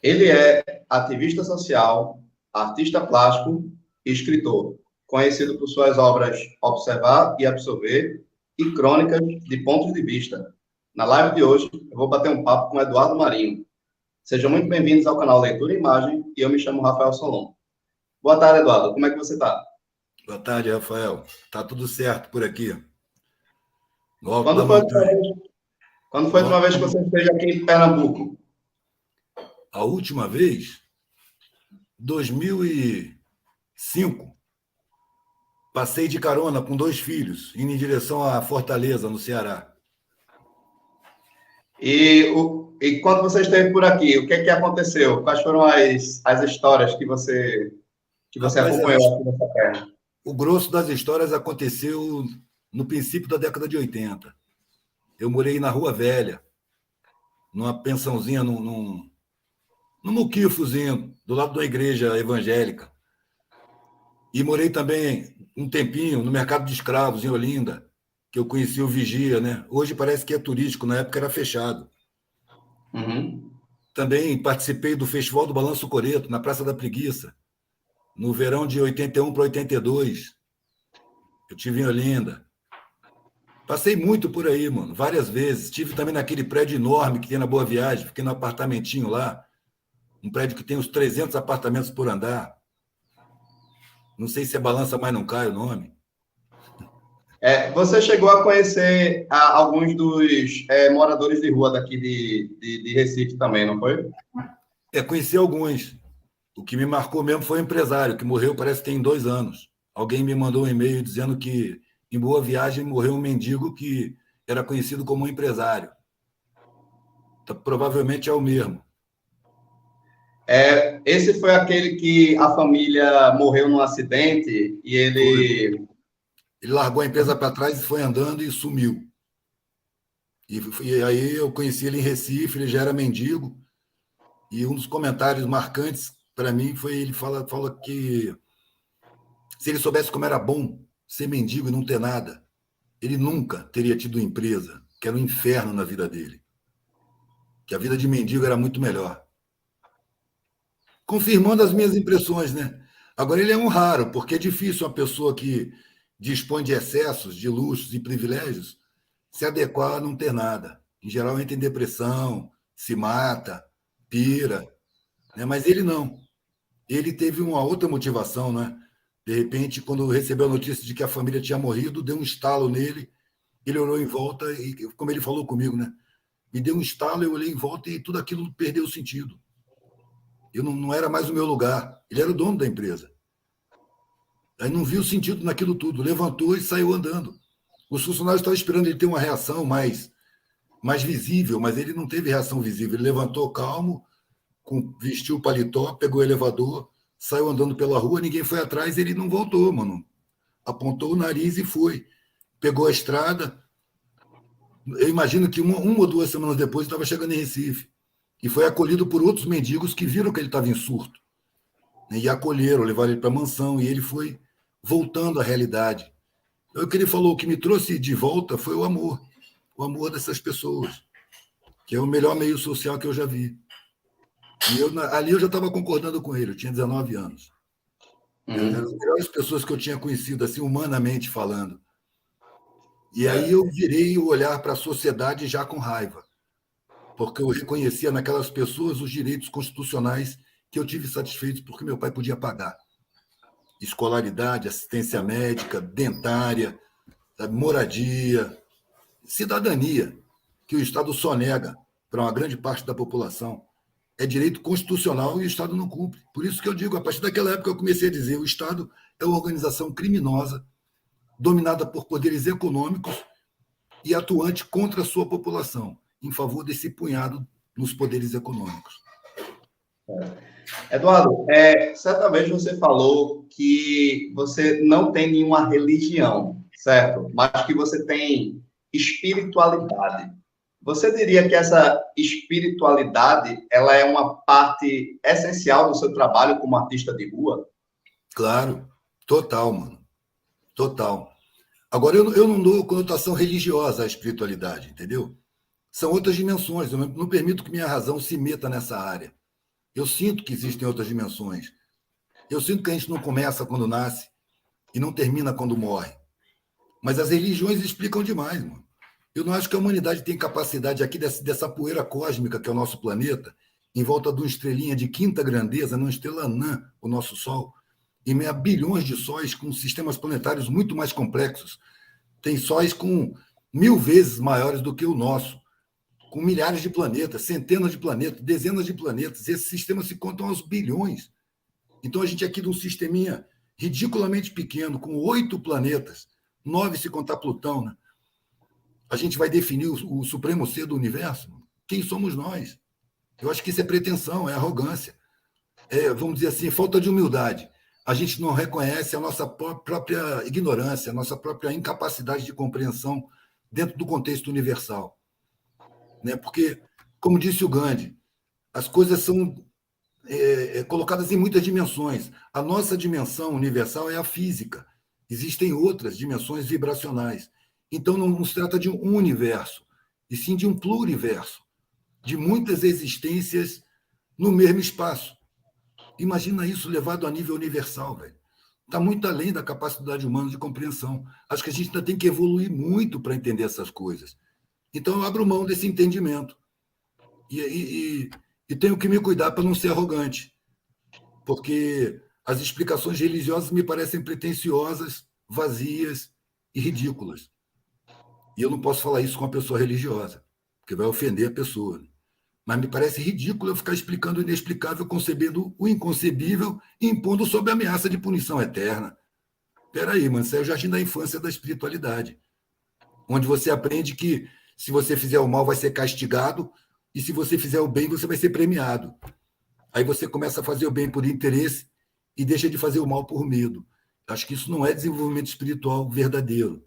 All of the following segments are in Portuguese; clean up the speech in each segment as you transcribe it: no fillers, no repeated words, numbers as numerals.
Ele é ativista social, artista plástico e escritor, conhecido por suas obras Observar e Absorver e Crônicas de Pontos de Vista. Na live de hoje, eu vou bater um papo com Eduardo Marinho. Sejam muito bem-vindos ao canal Leitura e Imagem e eu me chamo Rafael Solon. Boa tarde, Eduardo. Como é que você está? Boa tarde, Rafael. Tá tudo certo por aqui, no alto Quando da foi a última montanha. vez, quando foi a última vez que você esteve aqui em Pernambuco? A última vez, 2005, passei de carona com 2 filhos, indo em direção à Fortaleza, no Ceará. E quando você esteve por aqui, o que é que aconteceu? Quais foram as histórias que você Rapaz, acompanhou aqui nessa terra? o grosso das histórias aconteceu no princípio da década de 80. Eu morei na Rua Velha, numa pensãozinha, num muquifozinho, do lado de uma igreja evangélica. E morei também um tempinho no mercado de escravos, em Olinda, que eu conheci o Vigia, né? Hoje parece que é turístico, na época era fechado. Uhum. Também participei do Festival do Balanço Coreto, na Praça da Preguiça, no verão de 81 para 82. Eu tive em Olinda. Passei muito por aí, mano, várias vezes. Estive também naquele prédio enorme que tem na Boa Viagem, fiquei num apartamentinho lá, um prédio que tem uns 300 apartamentos por andar. Não sei se é Balança Mais Não Cai o nome. Você chegou a conhecer alguns dos moradores de rua daqui de Recife também, não foi? Conheci alguns. O que me marcou mesmo foi o empresário, que morreu parece que tem 2 anos. Alguém me mandou um e-mail dizendo que em Boa Viagem morreu um mendigo que era conhecido como um empresário. Então, provavelmente é o mesmo. Esse foi aquele que a família morreu num acidente e Foi. ele... Ele largou a empresa para trás e foi andando e sumiu. E aí eu conheci ele em Recife, ele já era mendigo. E um dos comentários marcantes para mim foi ele fala que se ele soubesse como era bom ser mendigo e não ter nada, ele nunca teria tido empresa, que era um inferno na vida dele. Que a vida de mendigo era muito melhor. Confirmando as minhas impressões, né? Agora, ele é um raro, porque é difícil uma pessoa que dispõe de excessos, de luxos e privilégios se adequar a não ter nada. Em geral, entra em depressão, se mata, pira. Né? Mas ele não. Ele teve uma outra motivação, né? De repente, quando recebeu a notícia de que a família tinha morrido, deu um estalo nele, ele olhou em volta e, como ele falou comigo, né? Me deu um estalo, eu olhei em volta e tudo aquilo perdeu sentido. Eu não era mais o meu lugar. Ele era o dono da empresa. Aí não viu sentido naquilo tudo. Levantou e saiu andando. Os funcionários estavam esperando ele ter uma reação mais visível, mas ele não teve reação visível. Ele levantou calmo, vestiu o paletó, pegou o elevador, saiu andando pela rua, ninguém foi atrás, ele não voltou, mano. Apontou o nariz e foi. Pegou a estrada. Eu imagino que uma ou 2 semanas depois estava chegando em Recife. E foi acolhido por outros mendigos que viram que ele estava em surto. Né, e acolheram, levaram ele para a mansão, e ele foi voltando à realidade. O que ele falou, o que me trouxe de volta foi o amor dessas pessoas, que é o melhor meio social que eu já vi. E ali eu já estava concordando com ele, eu tinha 19 anos. Eram as melhores pessoas que eu tinha conhecido, assim, humanamente falando. E aí eu virei o olhar para a sociedade já com raiva, porque eu reconhecia naquelas pessoas os direitos constitucionais que eu tive satisfeitos porque meu pai podia pagar. Escolaridade, assistência médica, dentária, moradia, cidadania, que o Estado sonega para uma grande parte da população. É direito constitucional e o Estado não cumpre. Por isso que eu digo, a partir daquela época eu comecei a dizer, o Estado é uma organização criminosa, dominada por poderes econômicos e atuante contra a sua população, em favor desse punhado nos poderes econômicos. Eduardo, certa vez você falou que você não tem nenhuma religião, certo? Mas que você tem espiritualidade. Você diria que essa espiritualidade, ela é uma parte essencial do seu trabalho como artista de rua? Claro, total, mano. Total. Agora, eu não dou conotação religiosa à espiritualidade, entendeu? São outras dimensões. Eu não permito que minha razão se meta nessa área. Eu sinto que existem outras dimensões. Eu sinto que a gente não começa quando nasce e não termina quando morre. Mas as religiões explicam demais, mano. Eu não acho que a humanidade tem capacidade aqui dessa poeira cósmica que é o nosso planeta, em volta de uma estrelinha de quinta grandeza, não estrela anã, o nosso Sol, em meio a bilhões de sóis com sistemas planetários muito mais complexos. Tem sóis com 1000 vezes maiores do que o nosso, com milhares de planetas, centenas de planetas, dezenas de planetas. Esses sistemas se contam aos bilhões. Então, a gente aqui de um sisteminha ridiculamente pequeno, com 8 planetas, 9 se contar Plutão, né? A gente vai definir o supremo ser do universo? Quem somos nós? Eu acho que isso é pretensão, é arrogância. Vamos dizer assim, falta de humildade. A gente não reconhece a nossa própria ignorância, a nossa própria incapacidade de compreensão dentro do contexto universal. Né? Porque, como disse o Gandhi, as coisas são colocadas em muitas dimensões. A nossa dimensão universal é a física. Existem outras dimensões vibracionais. Então, não se trata de um universo, e sim de um pluriverso, de muitas existências no mesmo espaço. Imagina isso levado a nível universal, velho. Está muito além da capacidade humana de compreensão. Acho que a gente ainda tem que evoluir muito para entender essas coisas. Então, eu abro mão desse entendimento. E tenho que me cuidar para não ser arrogante, porque as explicações religiosas me parecem pretensiosas, vazias e ridículas. E eu não posso falar isso com uma pessoa religiosa, porque vai ofender a pessoa. Mas me parece ridículo eu ficar explicando o inexplicável, concebendo o inconcebível e impondo sob ameaça de punição eterna. Espera aí, mano, isso é o jardim da infância da espiritualidade, onde você aprende que se você fizer o mal vai ser castigado e se você fizer o bem você vai ser premiado. Aí você começa a fazer o bem por interesse e deixa de fazer o mal por medo. Acho que isso não é desenvolvimento espiritual verdadeiro.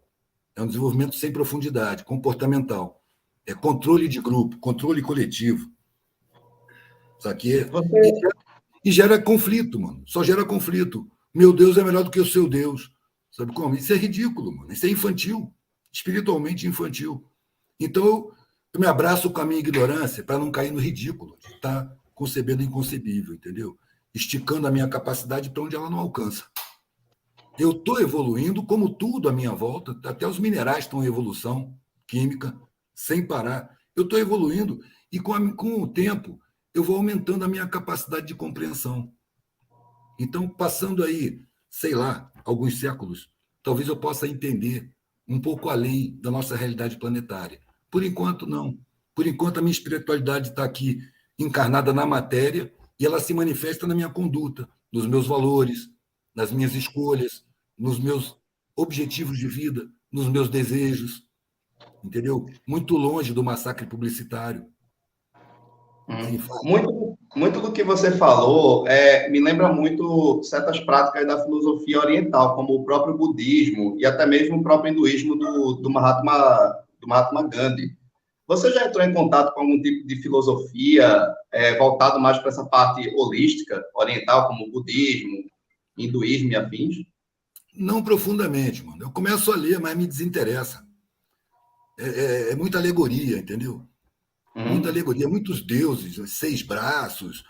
É um desenvolvimento sem profundidade, comportamental. É controle de grupo, controle coletivo. Sabe? E gera conflito, mano. Só gera conflito. Meu Deus é melhor do que o seu Deus. Sabe como? Isso é ridículo, mano. Isso é infantil. Espiritualmente infantil. Então, eu me abraço com a minha ignorância para não cair no ridículo de estar concebendo o inconcebível, entendeu? Esticando a minha capacidade para onde ela não alcança. Eu estou evoluindo, como tudo à minha volta, até os minerais estão em evolução química, sem parar. Eu estou evoluindo e, com o tempo, eu vou aumentando a minha capacidade de compreensão. Então, passando aí, sei lá, alguns séculos, talvez eu possa entender um pouco além da nossa realidade planetária. Por enquanto, não. Por enquanto, a minha espiritualidade está aqui encarnada na matéria e ela se manifesta na minha conduta, nos meus valores, nas minhas escolhas, nos meus objetivos de vida, nos meus desejos, entendeu? Muito longe do massacre publicitário. Muito do que você falou me lembra muito certas práticas da filosofia oriental, como o próprio budismo e até mesmo o próprio hinduísmo do Mahatma Gandhi. Você já entrou em contato com algum tipo de filosofia voltado mais para essa parte holística, oriental, como budismo, hinduísmo e afins? Não profundamente, mano. Eu começo a ler, mas me desinteressa. É muita alegoria, entendeu? Muita alegoria, muitos deuses, 6 braços,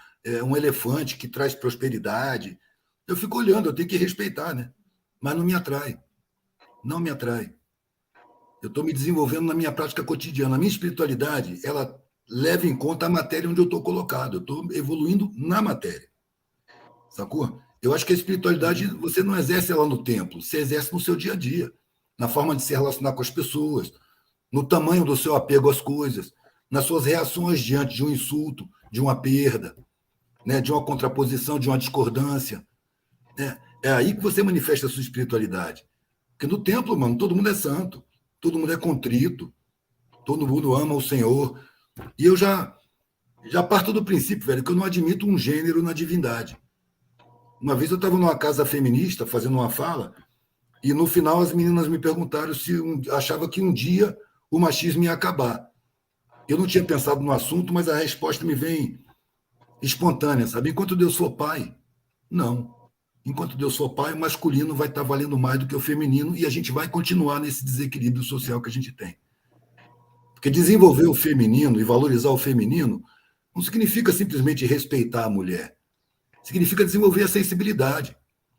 um elefante que traz prosperidade. Eu fico olhando, eu tenho que respeitar, né? Mas não me atrai. Não me atrai. Eu estou me desenvolvendo na minha prática cotidiana. A minha espiritualidade, ela leva em conta a matéria onde eu estou colocado. Eu estou evoluindo na matéria. Sacou? Eu acho que a espiritualidade, você não exerce ela no templo, você exerce no seu dia a dia, na forma de se relacionar com as pessoas, no tamanho do seu apego às coisas, nas suas reações diante de um insulto, de uma perda, né, de uma contraposição, de uma discordância. Né? É aí que você manifesta a sua espiritualidade. Porque no templo, mano, todo mundo é santo, todo mundo é contrito, todo mundo ama o Senhor. E eu já parto do princípio, velho, que eu não admito um gênero na divindade. Uma vez eu estava numa casa feminista fazendo uma fala e no final as meninas me perguntaram se achava que um dia o machismo ia acabar. Eu não tinha pensado no assunto, mas a resposta me vem espontânea, sabe? Enquanto Deus for pai, não. Enquanto Deus for pai, o masculino vai estar valendo mais do que o feminino e a gente vai continuar nesse desequilíbrio social que a gente tem. Porque desenvolver o feminino e valorizar o feminino Não significa simplesmente respeitar a mulher. Significa desenvolver a sensibilidade,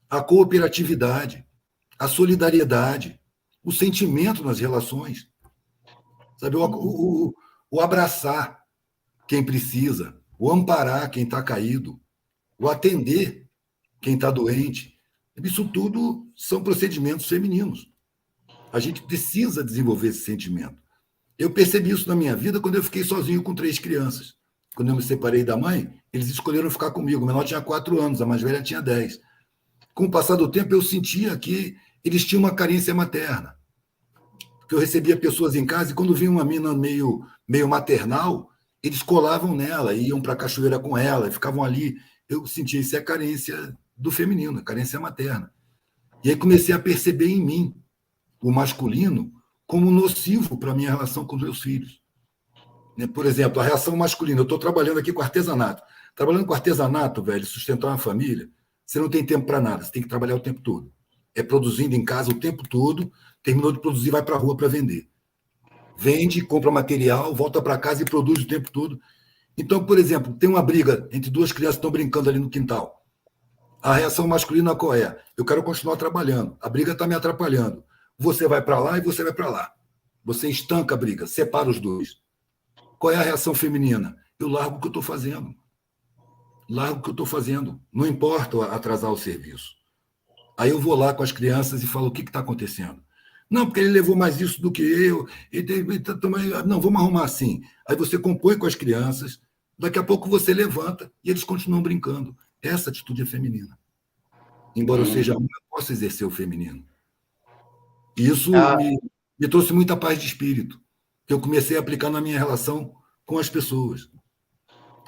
a cooperatividade, a solidariedade, o sentimento nas relações. Sabe, o abraçar quem precisa, o amparar quem está caído, o atender quem está doente. Isso tudo são procedimentos femininos. A gente precisa desenvolver esse sentimento. Eu percebi isso na minha vida quando eu fiquei sozinho com 3 crianças. Quando eu me separei da mãe, eles escolheram ficar comigo. O menor tinha 4 anos, a mais velha tinha 10. Com o passar do tempo, eu sentia que eles tinham uma carência materna. Porque eu recebia pessoas em casa e quando vinha uma mina meio maternal, eles colavam nela, iam para a cachoeira com ela, e ficavam ali. Eu sentia isso é a carência do feminino, a carência materna. E aí comecei a perceber em mim o masculino como nocivo para a minha relação com os meus filhos. Por exemplo, a reação masculina. Eu estou trabalhando aqui com artesanato. Trabalhando com artesanato, velho, sustentar uma família, você não tem tempo para nada, você tem que trabalhar o tempo todo. É produzindo em casa o tempo todo, terminou de produzir, vai para a rua para vender. Vende, compra material, volta para casa e produz o tempo todo. Então, por exemplo, tem uma briga entre 2 crianças que estão brincando ali no quintal. A reação masculina qual é? Eu quero continuar trabalhando. A briga está me atrapalhando. Você vai para lá e você vai para lá. Você estanca a briga, separa os 2. Qual é a reação feminina? Eu largo o que eu estou fazendo. Largo o que eu estou fazendo. Não importa atrasar o serviço. Aí eu vou lá com as crianças e falo, o que está acontecendo? Não, porque ele levou mais isso do que eu. Não, vamos arrumar assim. Aí você compõe com as crianças, daqui a pouco você levanta e eles continuam brincando. Essa atitude é feminina. Embora eu seja homem, eu posso exercer o feminino. E isso me trouxe muita paz de espírito, que eu comecei a aplicar na minha relação com as pessoas.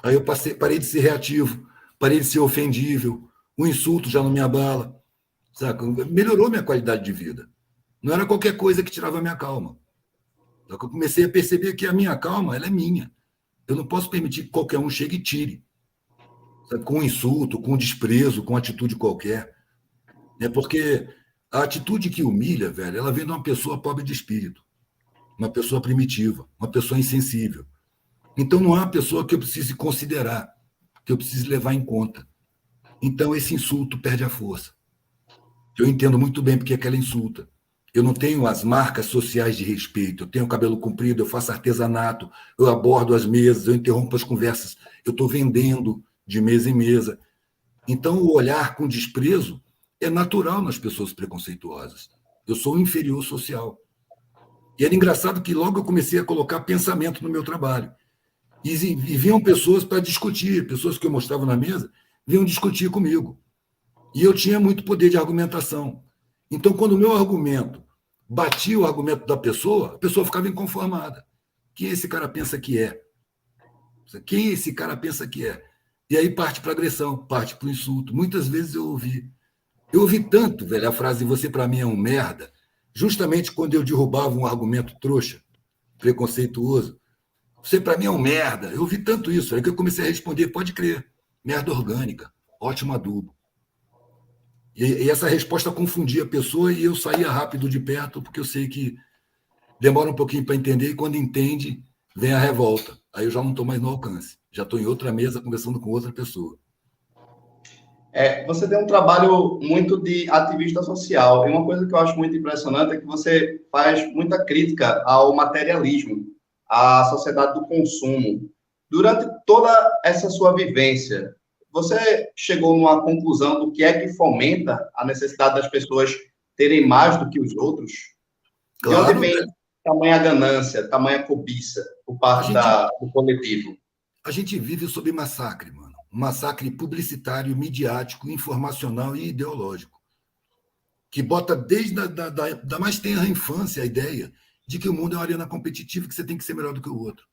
Aí eu parei de ser reativo, parei de ser ofendível, o insulto já não me abala, saca? Melhorou minha qualidade de vida. Não era qualquer coisa que tirava a minha calma. Eu comecei a perceber que a minha calma ela é minha. Eu não posso permitir que qualquer um chegue e tire. Sabe? Com um insulto, com um desprezo, com uma atitude qualquer. Porque a atitude que humilha, velho, ela vem de uma pessoa pobre de espírito, uma pessoa primitiva, uma pessoa insensível. Então, não é uma pessoa que eu precise considerar, que eu precise levar em conta. Então, esse insulto perde a força. Eu entendo muito bem porque é que ela insulta. Eu não tenho as marcas sociais de respeito. Eu tenho cabelo comprido, eu faço artesanato, eu abordo as mesas, eu interrompo as conversas. Eu estou vendendo de mesa em mesa. Então, o olhar com desprezo é natural nas pessoas preconceituosas. Eu sou um inferior social. E era engraçado que logo eu comecei a colocar pensamento no meu trabalho. E vinham pessoas para discutir, pessoas que eu mostrava na mesa, vinham discutir comigo. E eu tinha muito poder de argumentação. Então, quando o meu argumento batia o argumento da pessoa, a pessoa ficava inconformada. Quem esse cara pensa que é? Quem esse cara pensa que é? E aí parte para agressão, parte para o insulto. Muitas vezes eu ouvi tanto, velho, a frase "você para mim é um merda", justamente quando eu derrubava um argumento trouxa, preconceituoso. Você para mim é um merda. Eu ouvi tanto isso, aí que eu comecei a responder, pode crer, merda orgânica, ótimo adubo. E essa resposta confundia a pessoa e eu saía rápido de perto, porque eu sei que demora um pouquinho para entender e quando entende, vem a revolta. Aí eu já não estou mais no alcance. Já estou em outra mesa conversando com outra pessoa. Você tem um trabalho muito de ativista social. E uma coisa que eu acho muito impressionante é que você faz muita crítica ao materialismo, à sociedade do consumo. Durante toda essa sua vivência, você chegou numa conclusão do que é que fomenta a necessidade das pessoas terem mais do que os outros? Claro, de onde vem tamanha ganância, tamanha cobiça por parte do coletivo? A gente vive sob massacre, mano. Um massacre publicitário, midiático, informacional e ideológico. Que bota desde da mais tenra infância a ideia de que o mundo é uma arena competitiva, que você tem que ser melhor do que o outro.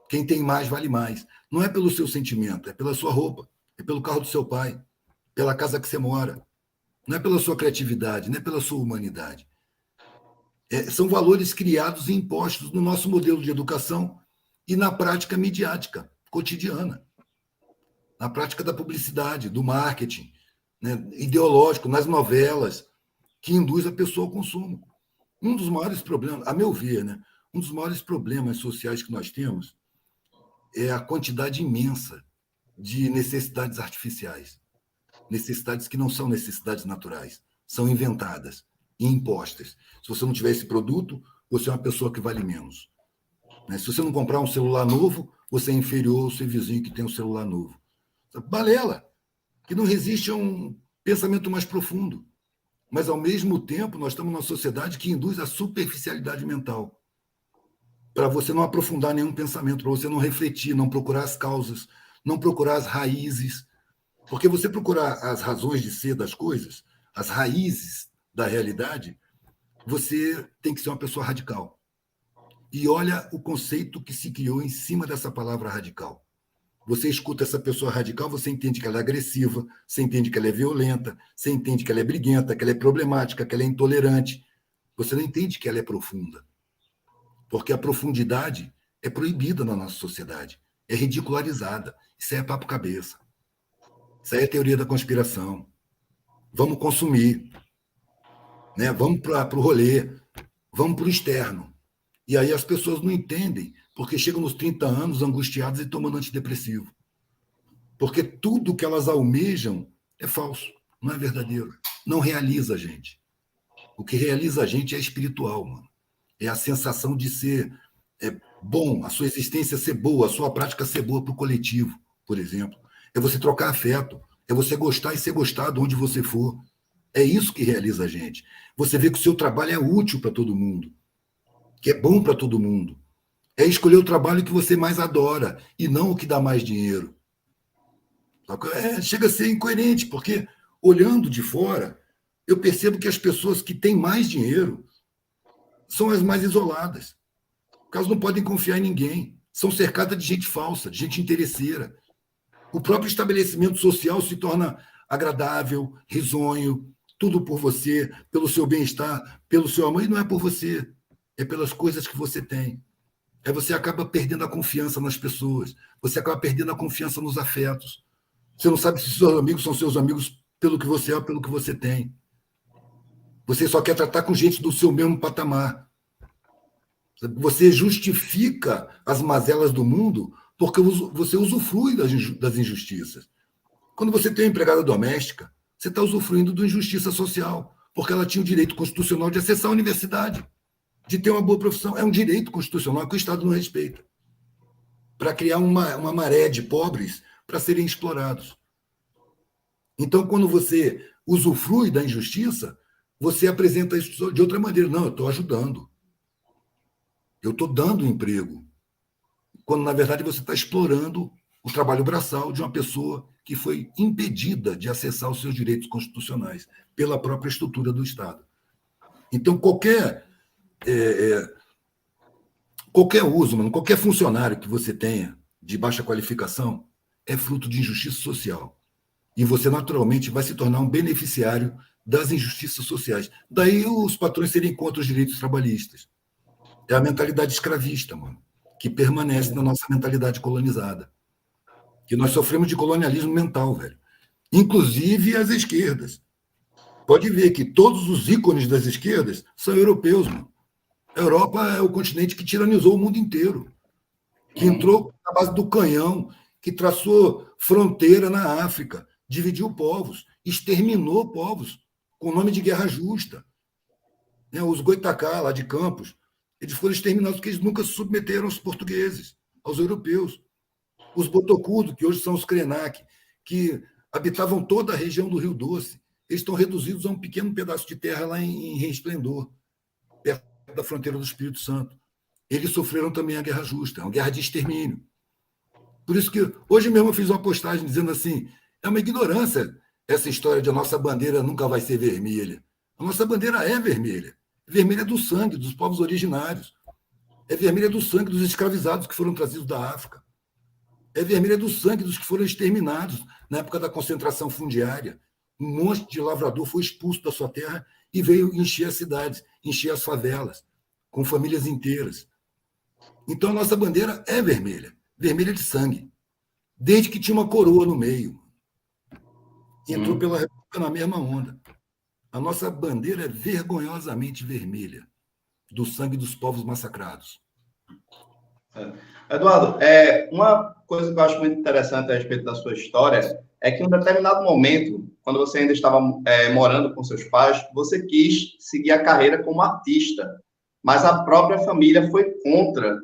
Quem tem mais vale mais. Não é pelo seu sentimento, é pela sua roupa, é pelo carro do seu pai, pela casa que você mora. Não é pela sua criatividade, não é pela sua humanidade. São valores criados e impostos no nosso modelo de educação e na prática midiática cotidiana, na prática da publicidade, do marketing, né, ideológico, nas novelas, que induz a pessoa ao consumo. Um dos maiores problemas, a meu ver, né, um dos maiores problemas sociais que nós temos é a quantidade imensa de necessidades artificiais, necessidades que não são necessidades naturais, são inventadas e impostas. Se você não tiver esse produto, você é uma pessoa que vale menos. Se você não comprar um celular novo, você é inferior ao seu vizinho que tem um celular novo. Balela, que não resiste a um pensamento mais profundo. Mas, ao mesmo tempo, nós estamos numa sociedade que induz a superficialidade mental, para você não aprofundar nenhum pensamento, para você não refletir, não procurar as causas, não procurar as raízes. Porque você procurar as razões de ser das coisas, as raízes da realidade, você tem que ser uma pessoa radical. E olha o conceito que se criou em cima dessa palavra radical. Você escuta essa pessoa radical, você entende que ela é agressiva, você entende que ela é violenta, você entende que ela é briguenta, que ela é problemática, que ela é intolerante. Você não entende que ela é profunda. Porque a profundidade é proibida na nossa sociedade, é ridicularizada. Isso aí é papo cabeça. Isso aí é teoria da conspiração. Vamos consumir, né? Vamos para o rolê, vamos para o externo. E aí as pessoas não entendem, porque chegam nos 30 anos angustiadas e tomando antidepressivo. Porque tudo que elas almejam é falso, não é verdadeiro. Não realiza a gente. O que realiza a gente é espiritual, mano. É a sensação de ser bom, a sua existência ser boa, a sua prática ser boa para o coletivo, por exemplo. É você trocar afeto, é você gostar e ser gostado onde você for. É isso que realiza a gente. Você vê que o seu trabalho é útil para todo mundo, que é bom para todo mundo. É escolher o trabalho que você mais adora e não o que dá mais dinheiro. Chega a ser incoerente, porque olhando de fora, eu percebo que as pessoas que têm mais dinheiro são as mais isoladas. Porque elas não podem confiar em ninguém. São cercadas de gente falsa, de gente interesseira. O próprio estabelecimento social se torna agradável, risonho, tudo por você, pelo seu bem-estar, pelo seu amor, e não é por você, é pelas coisas que você tem. Aí você acaba perdendo a confiança nas pessoas, você acaba perdendo a confiança nos afetos. Você não sabe se seus amigos são seus amigos pelo que você é ou pelo que você tem. Você só quer tratar com gente do seu mesmo patamar. Você justifica as mazelas do mundo porque você usufrui das injustiças. Quando você tem uma empregada doméstica, você está usufruindo de injustiça social, porque ela tinha o direito constitucional de acessar a universidade, de ter uma boa profissão. É um direito constitucional que o Estado não respeita, para criar uma maré de pobres para serem explorados. Então, quando você usufrui da injustiça, você apresenta isso de outra maneira. Não, eu estou ajudando. Eu estou dando emprego. Quando, na verdade, você está explorando o trabalho braçal de uma pessoa que foi impedida de acessar os seus direitos constitucionais pela própria estrutura do Estado. Então, qualquer uso, mano, qualquer funcionário que você tenha de baixa qualificação é fruto de injustiça social. E você, naturalmente, vai se tornar um beneficiário das injustiças sociais. Daí os patrões serem contra os direitos trabalhistas. É a mentalidade escravista, mano, que permanece na nossa mentalidade colonizada. Que nós sofremos de colonialismo mental, velho. Inclusive as esquerdas. Pode ver que todos os ícones das esquerdas são europeus, mano. A Europa é o continente que tiranizou o mundo inteiro, que entrou na base do canhão, que traçou fronteira na África, dividiu povos, exterminou povos com o nome de guerra justa. Os Goitacá, lá de Campos, eles foram exterminados porque eles nunca se submeteram aos portugueses, aos europeus. Os Botocudo, que hoje são os Krenak, que habitavam toda a região do Rio Doce, eles estão reduzidos a um pequeno pedaço de terra lá em Resplendor, perto da fronteira do Espírito Santo. Eles sofreram também a guerra justa, uma guerra de extermínio. Por isso que hoje mesmo eu fiz uma postagem dizendo assim, é uma ignorância essa história de a nossa bandeira nunca vai ser vermelha. A nossa bandeira é vermelha. Vermelha é do sangue dos povos originários. É vermelha do sangue dos escravizados que foram trazidos da África. É vermelha do sangue dos que foram exterminados na época da concentração fundiária. Um monte de lavrador foi expulso da sua terra e veio encher as cidades, encher as favelas, com famílias inteiras. Então, a nossa bandeira é vermelha, vermelha de sangue, desde que tinha uma coroa no meio. Entrou pela República na mesma onda. A nossa bandeira é vergonhosamente vermelha, do sangue dos povos massacrados. Eduardo, uma coisa que eu acho muito interessante a respeito da sua história é que em um determinado momento, quando você ainda estava morando com seus pais, você quis seguir a carreira como artista, mas a própria família foi contra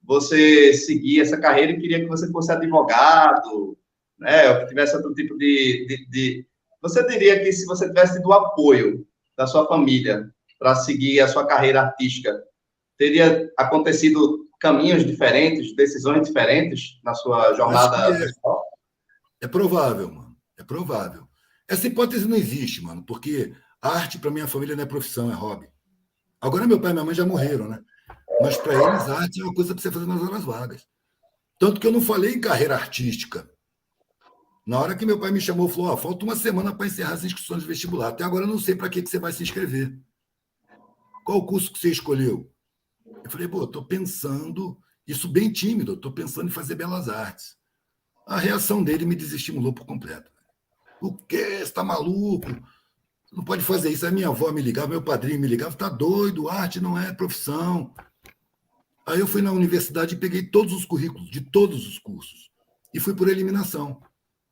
você seguir essa carreira e queria que você fosse advogado, né, ou que tivesse outro tipo de... Você diria que se você tivesse tido o apoio da sua família para seguir a sua carreira artística, teria acontecido caminhos diferentes, decisões diferentes na sua Acho que jornada pessoal? é provável, mano. É provável. Essa hipótese não existe, mano, porque a arte, para minha família, não é profissão, é hobby. Agora, meu pai e minha mãe já morreram, né? Mas para eles, a arte é uma coisa para você fazer nas horas vagas. Tanto que eu não falei em carreira artística. Na hora que meu pai me chamou, falou: Ó, falta uma semana para encerrar as inscrições de vestibular. Até agora eu não sei para que você vai se inscrever. Qual o curso que você escolheu? Eu falei: pô, estou pensando, isso bem tímido, estou pensando em fazer belas artes. A reação dele me desestimulou por completo. O quê? Você está maluco? Você não pode fazer isso. A minha avó me ligava, meu padrinho me ligava: tá doido, arte não é profissão. Aí eu fui na universidade e peguei todos os currículos de todos os cursos e fui por eliminação.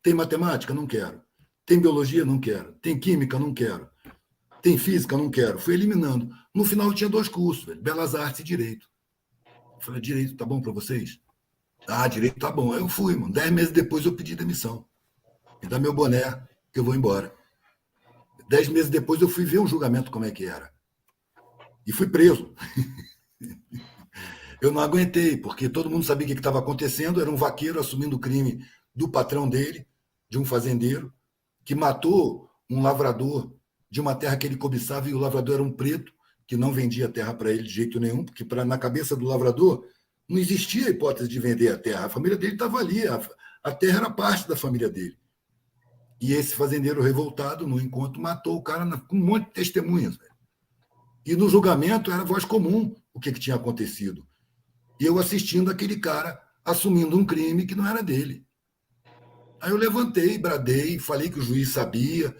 Tem matemática? Não quero. Tem biologia? Não quero. Tem química? Não quero. Tem física? Não quero. Fui eliminando. No final eu tinha 2 cursos, velho, Belas Artes e Direito. Eu falei: direito tá bom para vocês? Ah, direito tá bom. Aí eu fui, mano. 10 meses depois eu pedi demissão. Me dá meu boné que eu vou embora. 10 meses depois eu fui ver um julgamento como é que era. E fui preso. Eu não aguentei, porque todo mundo sabia o que estava acontecendo. Era um vaqueiro assumindo o crime do patrão dele, de um fazendeiro, que matou um lavrador de uma terra que ele cobiçava, e o lavrador era um preto, que não vendia a terra para ele de jeito nenhum, porque na cabeça do lavrador não existia a hipótese de vender a terra. A família dele estava ali, a terra era parte da família dele. E esse fazendeiro revoltado, no encontro, matou o cara com um monte de testemunhas. Velho. E no julgamento era voz comum o que tinha acontecido. E eu assistindo aquele cara assumindo um crime que não era dele. Aí eu levantei, bradei, falei que o juiz sabia,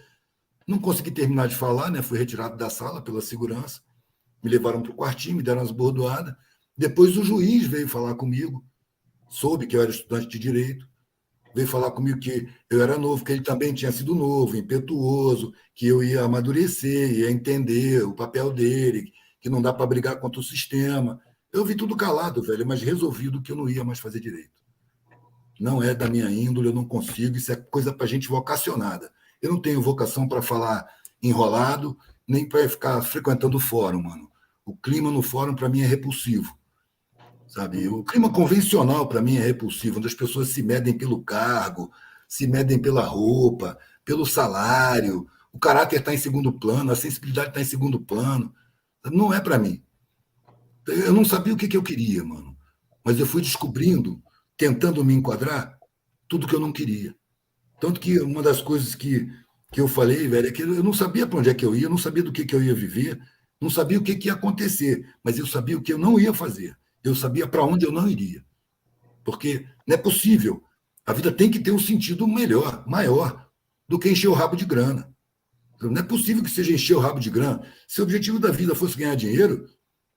não consegui terminar de falar, né? Fui retirado da sala pela segurança, me levaram para o quartinho, me deram umas bordoadas. Depois o juiz veio falar comigo, soube que eu era estudante de direito, veio falar comigo que eu era novo, que ele também tinha sido novo, impetuoso, que eu ia amadurecer, ia entender o papel dele, que não dá para brigar contra o sistema. Eu vi tudo calado, velho, mas resolvido que eu não ia mais fazer direito. Não é da minha índole, eu não consigo, isso é coisa para gente vocacionada. Eu não tenho vocação para falar enrolado, nem para ficar frequentando o fórum, mano. O clima no fórum, para mim, é repulsivo. Sabe? O clima convencional, para mim, é repulsivo, onde as pessoas se medem pelo cargo, se medem pela roupa, pelo salário, o caráter está em segundo plano, a sensibilidade está em segundo plano. Não é para mim. Eu não sabia o que eu queria, mano. Mas eu fui descobrindo, tentando me enquadrar, tudo que eu não queria. Tanto que uma das coisas que eu falei, velho, é que eu não sabia para onde é que eu ia, eu não sabia do que eu ia viver, não sabia o que ia acontecer, mas eu sabia o que eu não ia fazer. Eu sabia para onde eu não iria. Porque não é possível. A vida tem que ter um sentido melhor, maior, do que encher o rabo de grana. Não é possível que seja encher o rabo de grana. Se o objetivo da vida fosse ganhar dinheiro,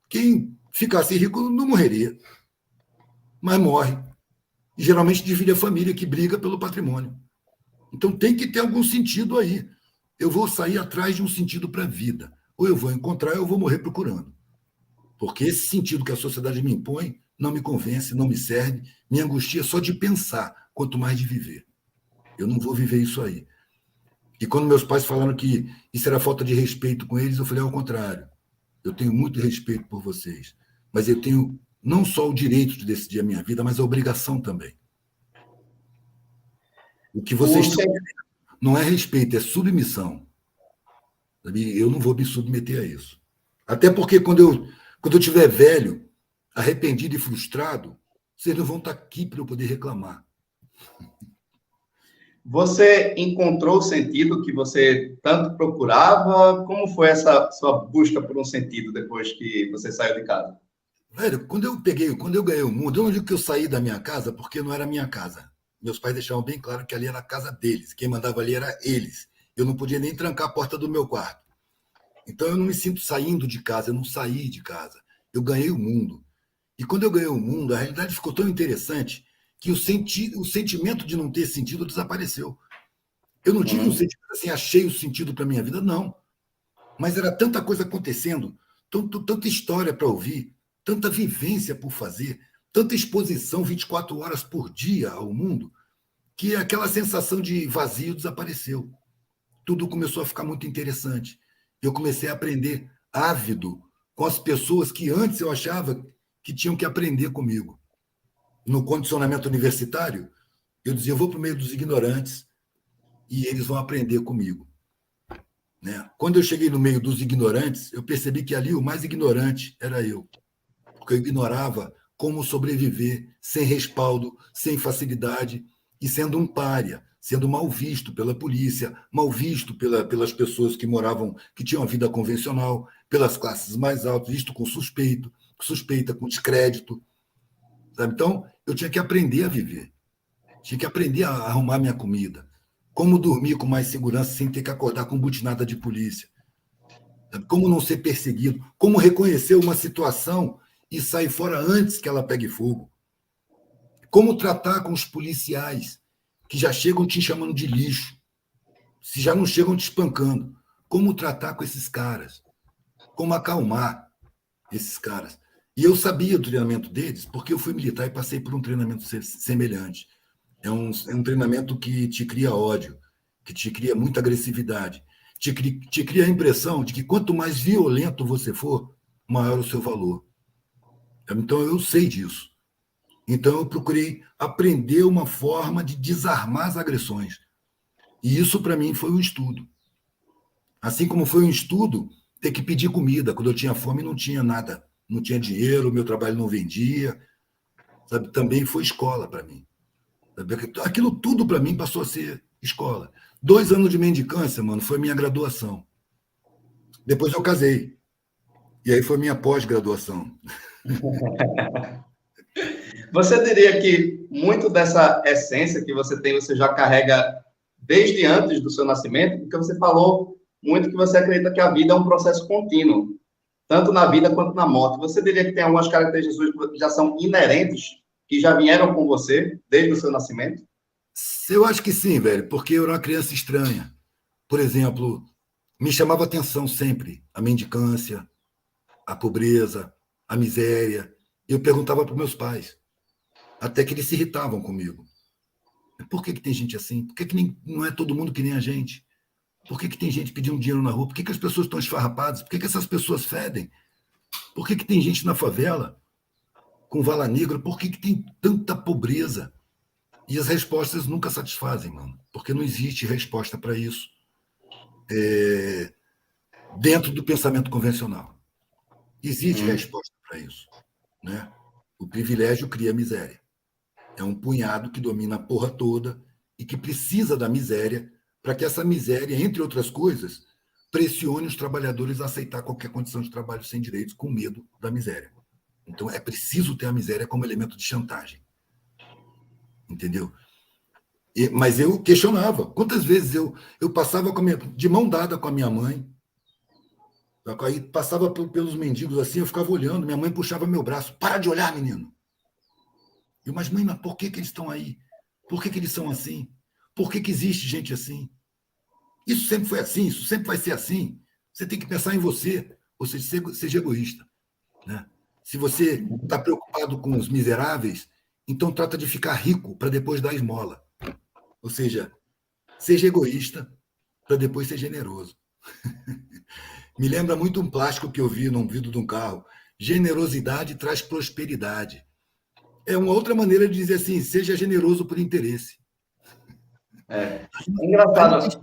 quem ficasse rico não morreria, mas morre. E geralmente divide a família que briga pelo patrimônio. Então tem que ter algum sentido aí. Eu vou sair atrás de um sentido para a vida. Ou eu vou encontrar, ou eu vou morrer procurando. Porque esse sentido que a sociedade me impõe não me convence, não me serve, me angustia só de pensar, quanto mais de viver. Eu não vou viver isso aí. E quando meus pais falaram que isso era falta de respeito com eles, eu falei: ao contrário. Eu tenho muito respeito por vocês, mas eu tenho não só o direito de decidir a minha vida, mas a obrigação também. O que vocês estão não é respeito, é submissão. Sabe? Eu não vou me submeter a isso. Até porque quando eu tiver velho, arrependido e frustrado, vocês não vão estar aqui para eu poder reclamar. Você encontrou o sentido que você tanto procurava? Como foi essa sua busca por um sentido depois que você saiu de casa? Velho, quando eu ganhei o mundo, eu não digo que eu saí da minha casa porque não era minha casa. Meus pais deixavam bem claro que ali era a casa deles. Quem mandava ali era eles. Eu não podia nem trancar a porta do meu quarto. Então eu não me sinto saindo de casa, eu não saí de casa. Eu ganhei o mundo. E quando eu ganhei o mundo, a realidade ficou tão interessante que o sentimento de não ter sentido desapareceu. Eu não tive um sentimento assim, achei o sentido para a minha vida, não. Mas era tanta coisa acontecendo, tanta história para ouvir, tanta vivência por fazer, tanta exposição 24 horas por dia ao mundo, que aquela sensação de vazio desapareceu. Tudo começou a ficar muito interessante. Eu comecei a aprender ávido com as pessoas que antes eu achava que tinham que aprender comigo. No condicionamento universitário, eu dizia, eu vou para o meio dos ignorantes e eles vão aprender comigo. Né? Quando eu cheguei no meio dos ignorantes, eu percebi que ali o mais ignorante era eu, porque eu ignorava como sobreviver sem respaldo, sem facilidade e sendo um pária, sendo mal visto pela polícia, mal visto pelas pessoas que moravam, que tinham a vida convencional, pelas classes mais altas, visto com suspeita, com descrédito. Sabe? Então, eu tinha que aprender a viver, tinha que aprender a arrumar minha comida, como dormir com mais segurança sem ter que acordar com butinada de polícia, sabe? Como não ser perseguido, como reconhecer uma situação e sair fora antes que ela pegue fogo, como tratar com os policiais que já chegam te chamando de lixo, se já não chegam te espancando, como tratar com esses caras, como acalmar esses caras. E eu sabia do treinamento deles, porque eu fui militar e passei por um treinamento semelhante. É um treinamento que te cria ódio, que te cria muita agressividade, te cria a impressão de que quanto mais violento você for, maior o seu valor. Então, eu sei disso. Então, eu procurei aprender uma forma de desarmar as agressões. E isso, para mim, foi um estudo. Assim como foi um estudo ter que pedir comida. Quando eu tinha fome, não tinha nada. Não tinha dinheiro, meu trabalho não vendia. Sabe? Também foi escola para mim. Aquilo tudo para mim passou a ser escola. 2 anos de mendicância, mano, foi minha graduação. Depois eu casei. E aí foi minha pós-graduação. Você diria que muito dessa essência que você tem, você já carrega desde antes do seu nascimento? Porque você falou muito que você acredita que a vida é um processo contínuo, tanto na vida quanto na morte. Você diria que tem algumas características que já são inerentes, que já vieram com você desde o seu nascimento? Eu acho que sim, velho, porque eu era uma criança estranha. Por exemplo, me chamava atenção sempre a mendicância, a pobreza, a miséria. Eu perguntava para meus pais, até que eles se irritavam comigo. Por que tem gente assim? Por que não é todo mundo que nem a gente? Por que tem gente pedindo dinheiro na rua? Por que as pessoas estão esfarrapadas? Por que essas pessoas fedem? Por que tem gente na favela com vala negra? Por que tem tanta pobreza? E as respostas nunca satisfazem, mano, porque não existe resposta para isso dentro do pensamento convencional. Existe resposta para isso, né? O privilégio cria miséria. É um punhado que domina a porra toda e que precisa da miséria para que essa miséria, entre outras coisas, pressione os trabalhadores a aceitar qualquer condição de trabalho sem direitos com medo da miséria. Então, é preciso ter a miséria como elemento de chantagem. Entendeu? Mas eu questionava. Quantas vezes eu passava de mão dada com a minha mãe, aí passava pelos mendigos assim, eu ficava olhando, minha mãe puxava meu braço. Para de olhar, menino. Mas mãe, mas por que eles estão aí? Por que eles são assim? Por que existe gente assim? Isso sempre foi assim, isso sempre vai ser assim. Você tem que pensar em você, ou seja, seja egoísta. Né? Se você está preocupado com os miseráveis, então trata de ficar rico para depois dar esmola. Ou seja, seja egoísta para depois ser generoso. Me lembra muito um plástico que eu vi num vidro de um carro. Generosidade traz prosperidade. É uma outra maneira de dizer assim, seja generoso por interesse. É engraçado,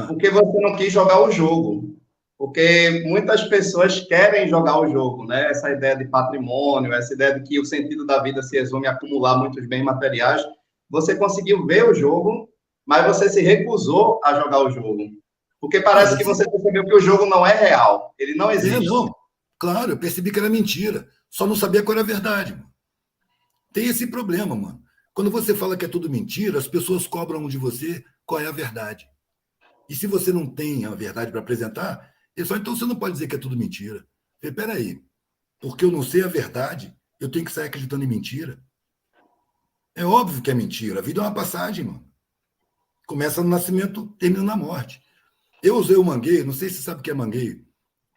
porque você não quis jogar o jogo. Porque muitas pessoas querem jogar o jogo, né? Essa ideia de patrimônio, essa ideia de que o sentido da vida se resume a acumular muitos bens materiais. Você conseguiu ver o jogo, mas você se recusou a jogar o jogo. Porque parece que você percebeu que o jogo não é real, ele não existe. Não. Claro, eu percebi que era mentira. Só não sabia qual era a verdade. Mano. Tem esse problema, mano. Quando você fala que é tudo mentira, as pessoas cobram de você qual é a verdade. E se você não tem a verdade para apresentar, então você não pode dizer que é tudo mentira. Espera aí, porque eu não sei a verdade, Eu tenho que sair acreditando em mentira? É óbvio que é mentira. A vida é uma passagem, mano. Começa no nascimento, termina na morte. Eu usei o mangueiro, não sei se você sabe o que é mangueiro.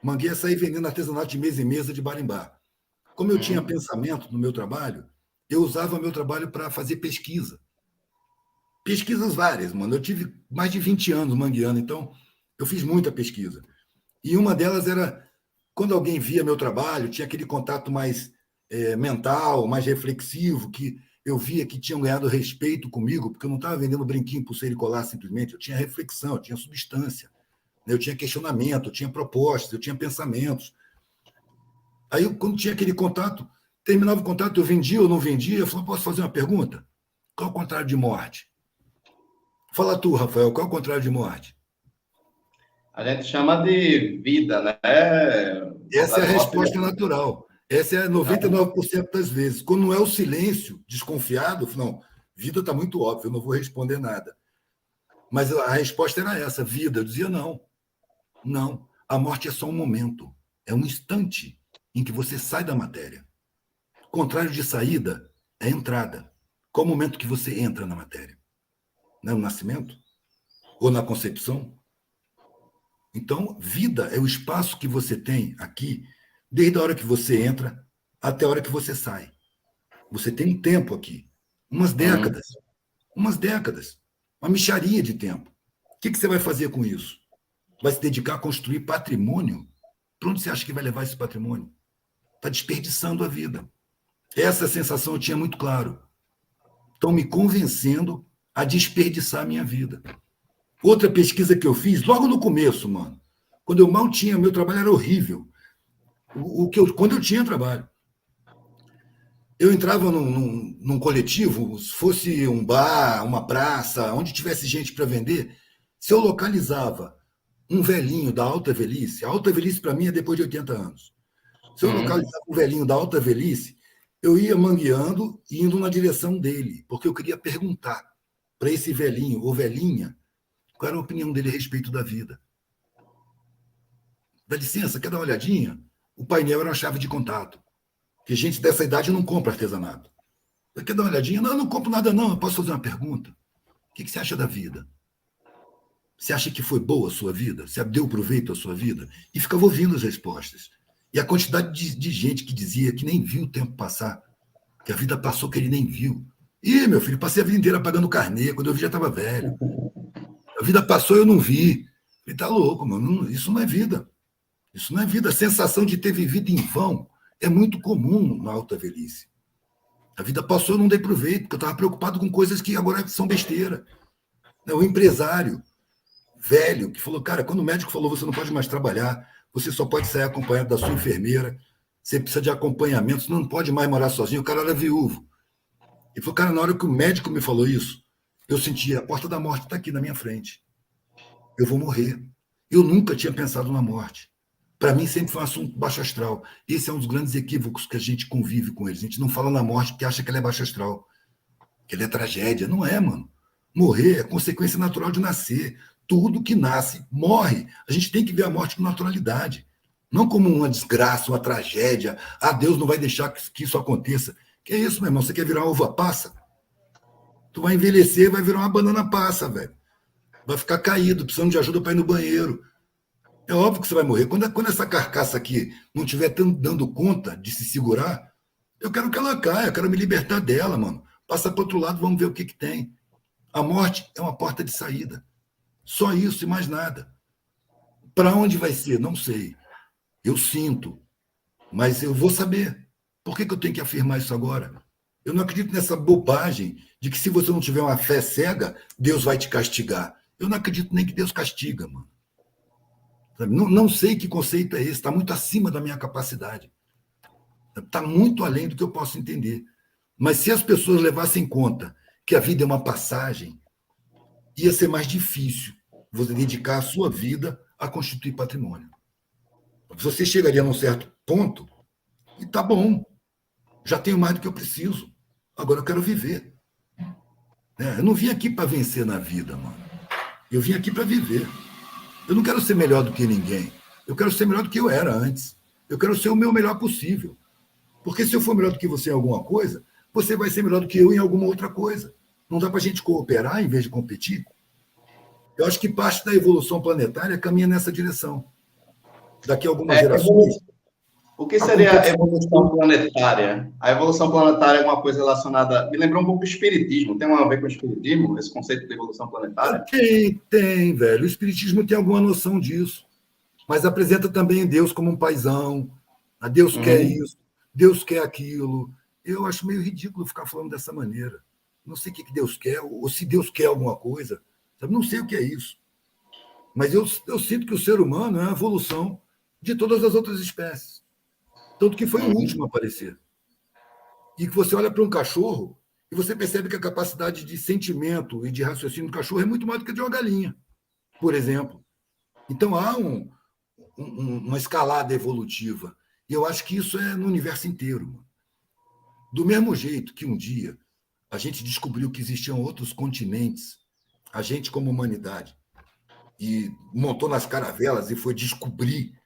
Mangueiro é sair vendendo artesanato de mesa em mesa de bar em bar. Como eu tinha pensamento no meu trabalho, eu usava meu trabalho para fazer pesquisa. Pesquisas várias, mano. Eu tive mais de 20 anos mangueando, então eu fiz muita pesquisa. E uma delas era quando alguém via meu trabalho, tinha aquele contato mais mental, mais reflexivo, que eu via que tinham ganhado respeito comigo, porque eu não estava vendendo brinquinho, pulseira e colar simplesmente. Eu tinha reflexão, eu tinha substância, né? Eu tinha questionamento, eu tinha propostas, eu tinha pensamentos. Aí, quando tinha aquele contato, terminava o contato, eu vendia ou não vendia, eu falava, posso fazer uma pergunta? Qual é o contrário de morte? Fala tu, Rafael, qual é o contrário de morte? A gente chama de vida, né? Essa é a Contrário de morte resposta seria... natural. Essa é 99% das vezes. Quando não é o silêncio desconfiado, não, vida está muito óbvio, eu não vou responder nada. Mas a resposta era essa, vida. Eu dizia não, não. A morte é só um momento, é um instante em que você sai da matéria. O contrário de saída é entrada. Qual o momento que você entra na matéria? No nascimento? Ou na concepção? Então, vida é o espaço que você tem aqui, desde a hora que você entra até a hora que você sai. Você tem um tempo aqui, umas décadas, uma mixaria de tempo. O que você vai fazer com isso? Vai se dedicar a construir patrimônio? Para onde você acha que vai levar esse patrimônio? Está desperdiçando a vida. Essa sensação eu tinha muito claro. Estão me convencendo a desperdiçar a minha vida. Outra pesquisa que eu fiz, logo no começo, mano, quando eu mal tinha, meu trabalho era horrível. Quando eu tinha trabalho, eu entrava num coletivo, se fosse um bar, uma praça, onde tivesse gente para vender, se eu localizava um velhinho da alta velhice, a alta velhice para mim é depois de 80 anos. Se eu localizava um velhinho da alta velhice, eu ia mangueando e indo na direção dele, porque eu queria perguntar para esse velhinho ou velhinha qual era a opinião dele a respeito da vida. Dá licença, quer dar uma olhadinha? O painel era uma chave de contato. Porque gente dessa idade não compra artesanato. Quer dar uma olhadinha? Não, eu não compro nada, não. Eu posso fazer uma pergunta? O que você acha da vida? Você acha que foi boa a sua vida? Você deu proveito à sua vida? E ficava ouvindo as respostas. E a quantidade de gente que dizia que nem viu o tempo passar, que a vida passou que ele nem viu. Ih, meu filho, passei a vida inteira pagando carnê, quando eu vi já estava velho. A vida passou e eu não vi. Ele tá louco, mano. Isso não é vida. Isso não é vida. A sensação de ter vivido em vão é muito comum na alta velhice. A vida passou e eu não dei proveito, porque eu estava preocupado com coisas que agora são besteira. O empresário velho que falou, cara, quando o médico falou você não pode mais trabalhar, você só pode sair acompanhado da sua enfermeira, você precisa de acompanhamento, você não pode mais morar sozinho. O cara era viúvo. Ele falou, cara, na hora que o médico me falou isso, eu senti a porta da morte está aqui na minha frente. Eu vou morrer. Eu nunca tinha pensado na morte. Para mim, sempre foi um assunto baixo astral. Esse é um dos grandes equívocos que a gente convive com eles. A gente não fala na morte porque acha que ela é baixo astral, que ela é tragédia. Não é, mano. Morrer é consequência natural de nascer. Tudo que nasce morre. A gente tem que ver a morte com naturalidade. Não como uma desgraça, uma tragédia. Ah, Deus não vai deixar que isso aconteça. Que é isso, meu irmão? Você quer virar uma uva passa? Tu vai envelhecer, vai virar uma banana passa, velho. Vai ficar caído, precisando de ajuda para ir no banheiro. É óbvio que você vai morrer. Quando essa carcaça aqui não estiver dando conta de se segurar, eu quero que ela caia, eu quero me libertar dela, mano. Passa para outro lado, vamos ver o que tem. A morte é uma porta de saída. Só isso e mais nada. Para onde vai ser? Não sei. Eu sinto. Mas eu vou saber. Por que eu tenho que afirmar isso agora? Eu não acredito nessa bobagem de que se você não tiver uma fé cega, Deus vai te castigar. Eu não acredito nem que Deus castiga, mano. Não sei que conceito é esse, está muito acima da minha capacidade. Está muito além do que eu posso entender. Mas se as pessoas levassem em conta que a vida é uma passagem, ia ser mais difícil você dedicar a sua vida a constituir patrimônio. Você chegaria num certo ponto e tá bom, já tenho mais do que eu preciso. Agora eu quero viver. Eu não vim aqui para vencer na vida, mano. Eu vim aqui para viver. Eu não quero ser melhor do que ninguém. Eu quero ser melhor do que eu era antes. Eu quero ser o meu melhor possível. Porque se eu for melhor do que você em alguma coisa, você vai ser melhor do que eu em alguma outra coisa. Não dá para a gente cooperar em vez de competir? Eu acho que parte da evolução planetária caminha nessa direção. Daqui a algumas gerações. O que seria a evolução planetária? A evolução planetária é uma coisa relacionada. Me lembrou um pouco o espiritismo. Tem a ver com o espiritismo, esse conceito de evolução planetária? Tem, velho. O espiritismo tem alguma noção disso. Mas apresenta também Deus como um paizão. Deus quer isso, Deus quer aquilo. Eu acho meio ridículo ficar falando dessa maneira. Não sei o que Deus quer, ou se Deus quer alguma coisa. Sabe? Não sei o que é isso. Mas eu sinto que o ser humano é a evolução de todas as outras espécies. Tanto que foi o último a aparecer. E que você olha para um cachorro e você percebe que a capacidade de sentimento e de raciocínio do cachorro é muito maior do que a de uma galinha, por exemplo. Então há uma escalada evolutiva. E eu acho que isso é no universo inteiro. Do mesmo jeito que um dia a gente descobriu que existiam outros continentes, a gente como humanidade, e montou nas caravelas e foi descobrir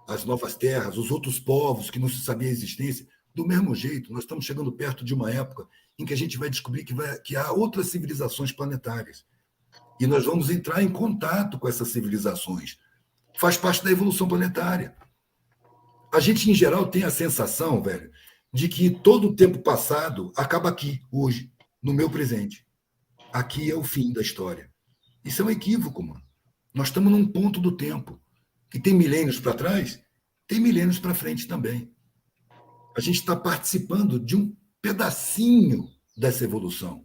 as novas terras, os outros povos que não se sabia a existência. Do mesmo jeito, nós estamos chegando perto de uma época em que a gente vai descobrir que há outras civilizações planetárias. E nós vamos entrar em contato com essas civilizações. Faz parte da evolução planetária. A gente, em geral, tem a sensação, velho, de que todo o tempo passado acaba aqui, hoje, no meu presente. Aqui é o fim da história. Isso é um equívoco, mano. Nós estamos num ponto do tempo que tem milênios para trás, tem milênios para frente também. A gente está participando de um pedacinho dessa evolução.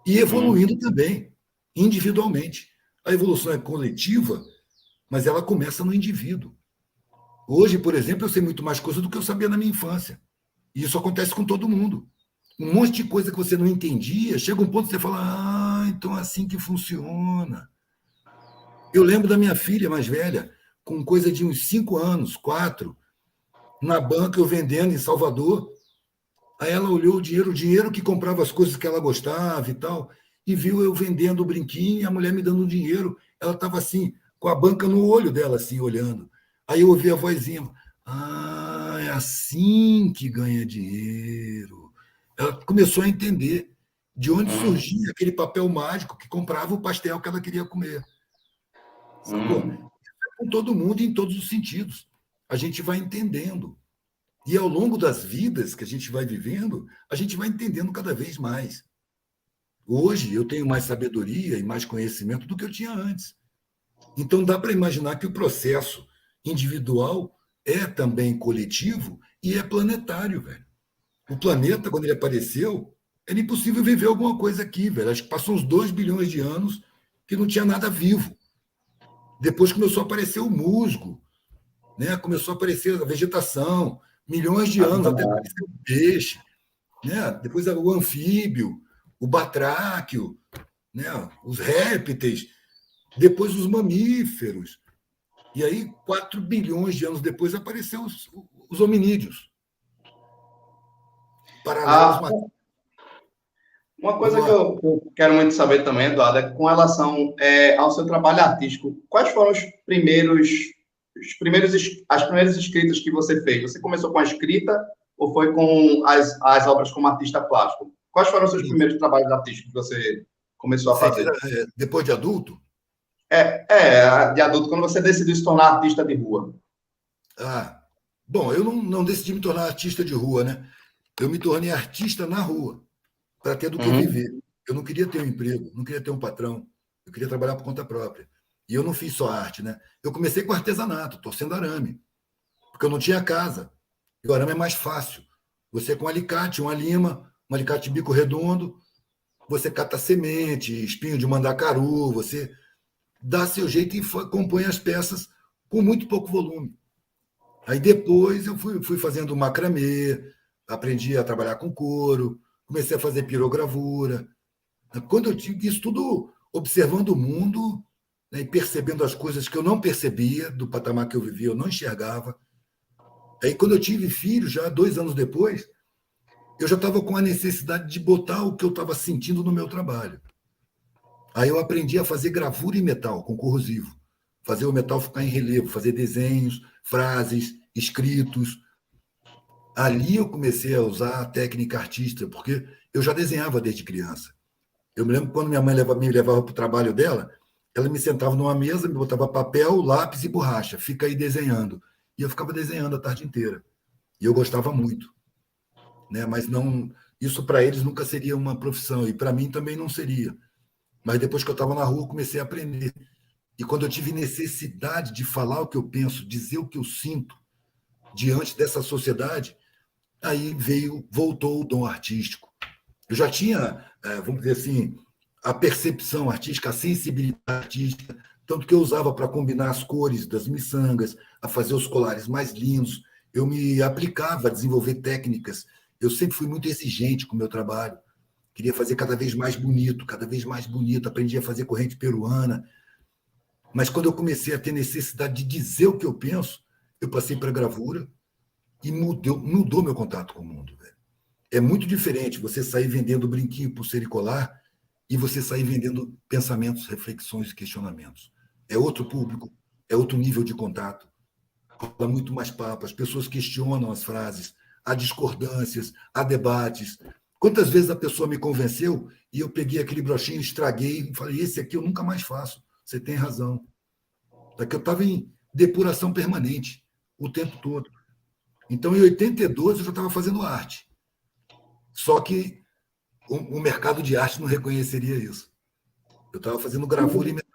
E evoluindo também, individualmente. A evolução é coletiva, mas ela começa no indivíduo. Hoje, por exemplo, eu sei muito mais coisa do que eu sabia na minha infância. E isso acontece com todo mundo. Um monte de coisa que você não entendia, chega um ponto que você fala, então é assim que funciona. Eu lembro da minha filha mais velha, com coisa de uns 5 anos, 4, na banca, eu vendendo em Salvador. Aí ela olhou o dinheiro que comprava as coisas que ela gostava e tal, e viu eu vendendo o brinquinho e a mulher me dando o dinheiro. Ela estava assim, com a banca no olho dela, assim, olhando. Aí eu ouvi a vozinha, é assim que ganha dinheiro. Ela começou a entender de onde surgia aquele papel mágico que comprava o pastel que ela queria comer. Sacou? Com todo mundo, em todos os sentidos. A gente vai entendendo. E ao longo das vidas que a gente vai vivendo, a gente vai entendendo cada vez mais. Hoje eu tenho mais sabedoria e mais conhecimento do que eu tinha antes. Então dá para imaginar que o processo individual é também coletivo e é planetário, velho. O planeta, quando ele apareceu, era impossível viver alguma coisa aqui, velho. Acho que passou uns 2 bilhões de anos que não tinha nada vivo. Depois começou a aparecer o musgo, né? Começou a aparecer a vegetação, milhões de anos até aparecer o peixe, né? Depois o anfíbio, o batráquio, né? Os répteis, depois os mamíferos. E aí, 4 bilhões de anos depois, apareceram os hominídeos. Paralelos. Uma coisa que eu quero muito saber também, Eduardo, é com relação ao seu trabalho artístico. Quais foram as primeiras escritas que você fez? Você começou com a escrita ou foi com as obras como artista plástico? Quais foram os seus primeiros trabalhos artísticos que você começou a fazer? Depois de adulto? De adulto, quando você decidiu se tornar artista de rua. Bom, eu não decidi me tornar artista de rua, né? Eu me tornei artista na rua, para ter do que viver. Eu não queria ter um emprego, não queria ter um patrão, eu queria trabalhar por conta própria. E eu não fiz só arte, né? Eu comecei com artesanato, torcendo arame, porque eu não tinha casa. E o arame é mais fácil. Você com um alicate, uma lima, um alicate de bico redondo, você cata semente, espinho de mandacaru, você dá seu jeito e compõe as peças com muito pouco volume. Aí depois eu fui fazendo macramê, aprendi a trabalhar com couro, comecei a fazer pirogravura. Quando eu tive isso tudo observando o mundo, né, e percebendo as coisas que eu não percebia do patamar que eu vivia, eu não enxergava. Aí quando eu tive filho, já 2 anos depois, eu já estava com a necessidade de botar o que eu estava sentindo no meu trabalho. Aí eu aprendi a fazer gravura em metal, com corrosivo. Fazer o metal ficar em relevo, fazer desenhos, frases, escritos. Ali eu comecei a usar a técnica artística, porque eu já desenhava desde criança. Eu me lembro quando minha mãe me levava para o trabalho dela, ela me sentava numa mesa, me botava papel, lápis e borracha, fica aí desenhando. E eu ficava desenhando a tarde inteira. E eu gostava muito, né? Mas não, isso para eles nunca seria uma profissão, e para mim também não seria. Mas depois que eu estava na rua, eu comecei a aprender. E quando eu tive necessidade de falar o que eu penso, dizer o que eu sinto diante dessa sociedade, aí voltou o dom artístico. Eu já tinha, vamos dizer assim, a percepção artística, a sensibilidade artística, tanto que eu usava para combinar as cores das miçangas, a fazer os colares mais lindos. Eu me aplicava a desenvolver técnicas. Eu sempre fui muito exigente com o meu trabalho. Queria fazer cada vez mais bonito, cada vez mais bonito. Aprendi a fazer corrente peruana. Mas quando eu comecei a ter necessidade de dizer o que eu penso, eu passei para a gravura e mudou meu contato com o mundo. Velho. É muito diferente você sair vendendo brinquinho, pulseira e colar e você sair vendendo pensamentos, reflexões e questionamentos. É outro público, é outro nível de contato. Rola muito mais papo, as pessoas questionam as frases, há discordâncias, há debates. Quantas vezes a pessoa me convenceu e eu peguei aquele broxinho, estraguei e falei, esse aqui eu nunca mais faço. Você tem razão. Daqui eu estava em depuração permanente o tempo todo. Então, em 82, eu já estava fazendo arte. Só que o mercado de arte não reconheceria isso. Eu estava fazendo gravura e metal.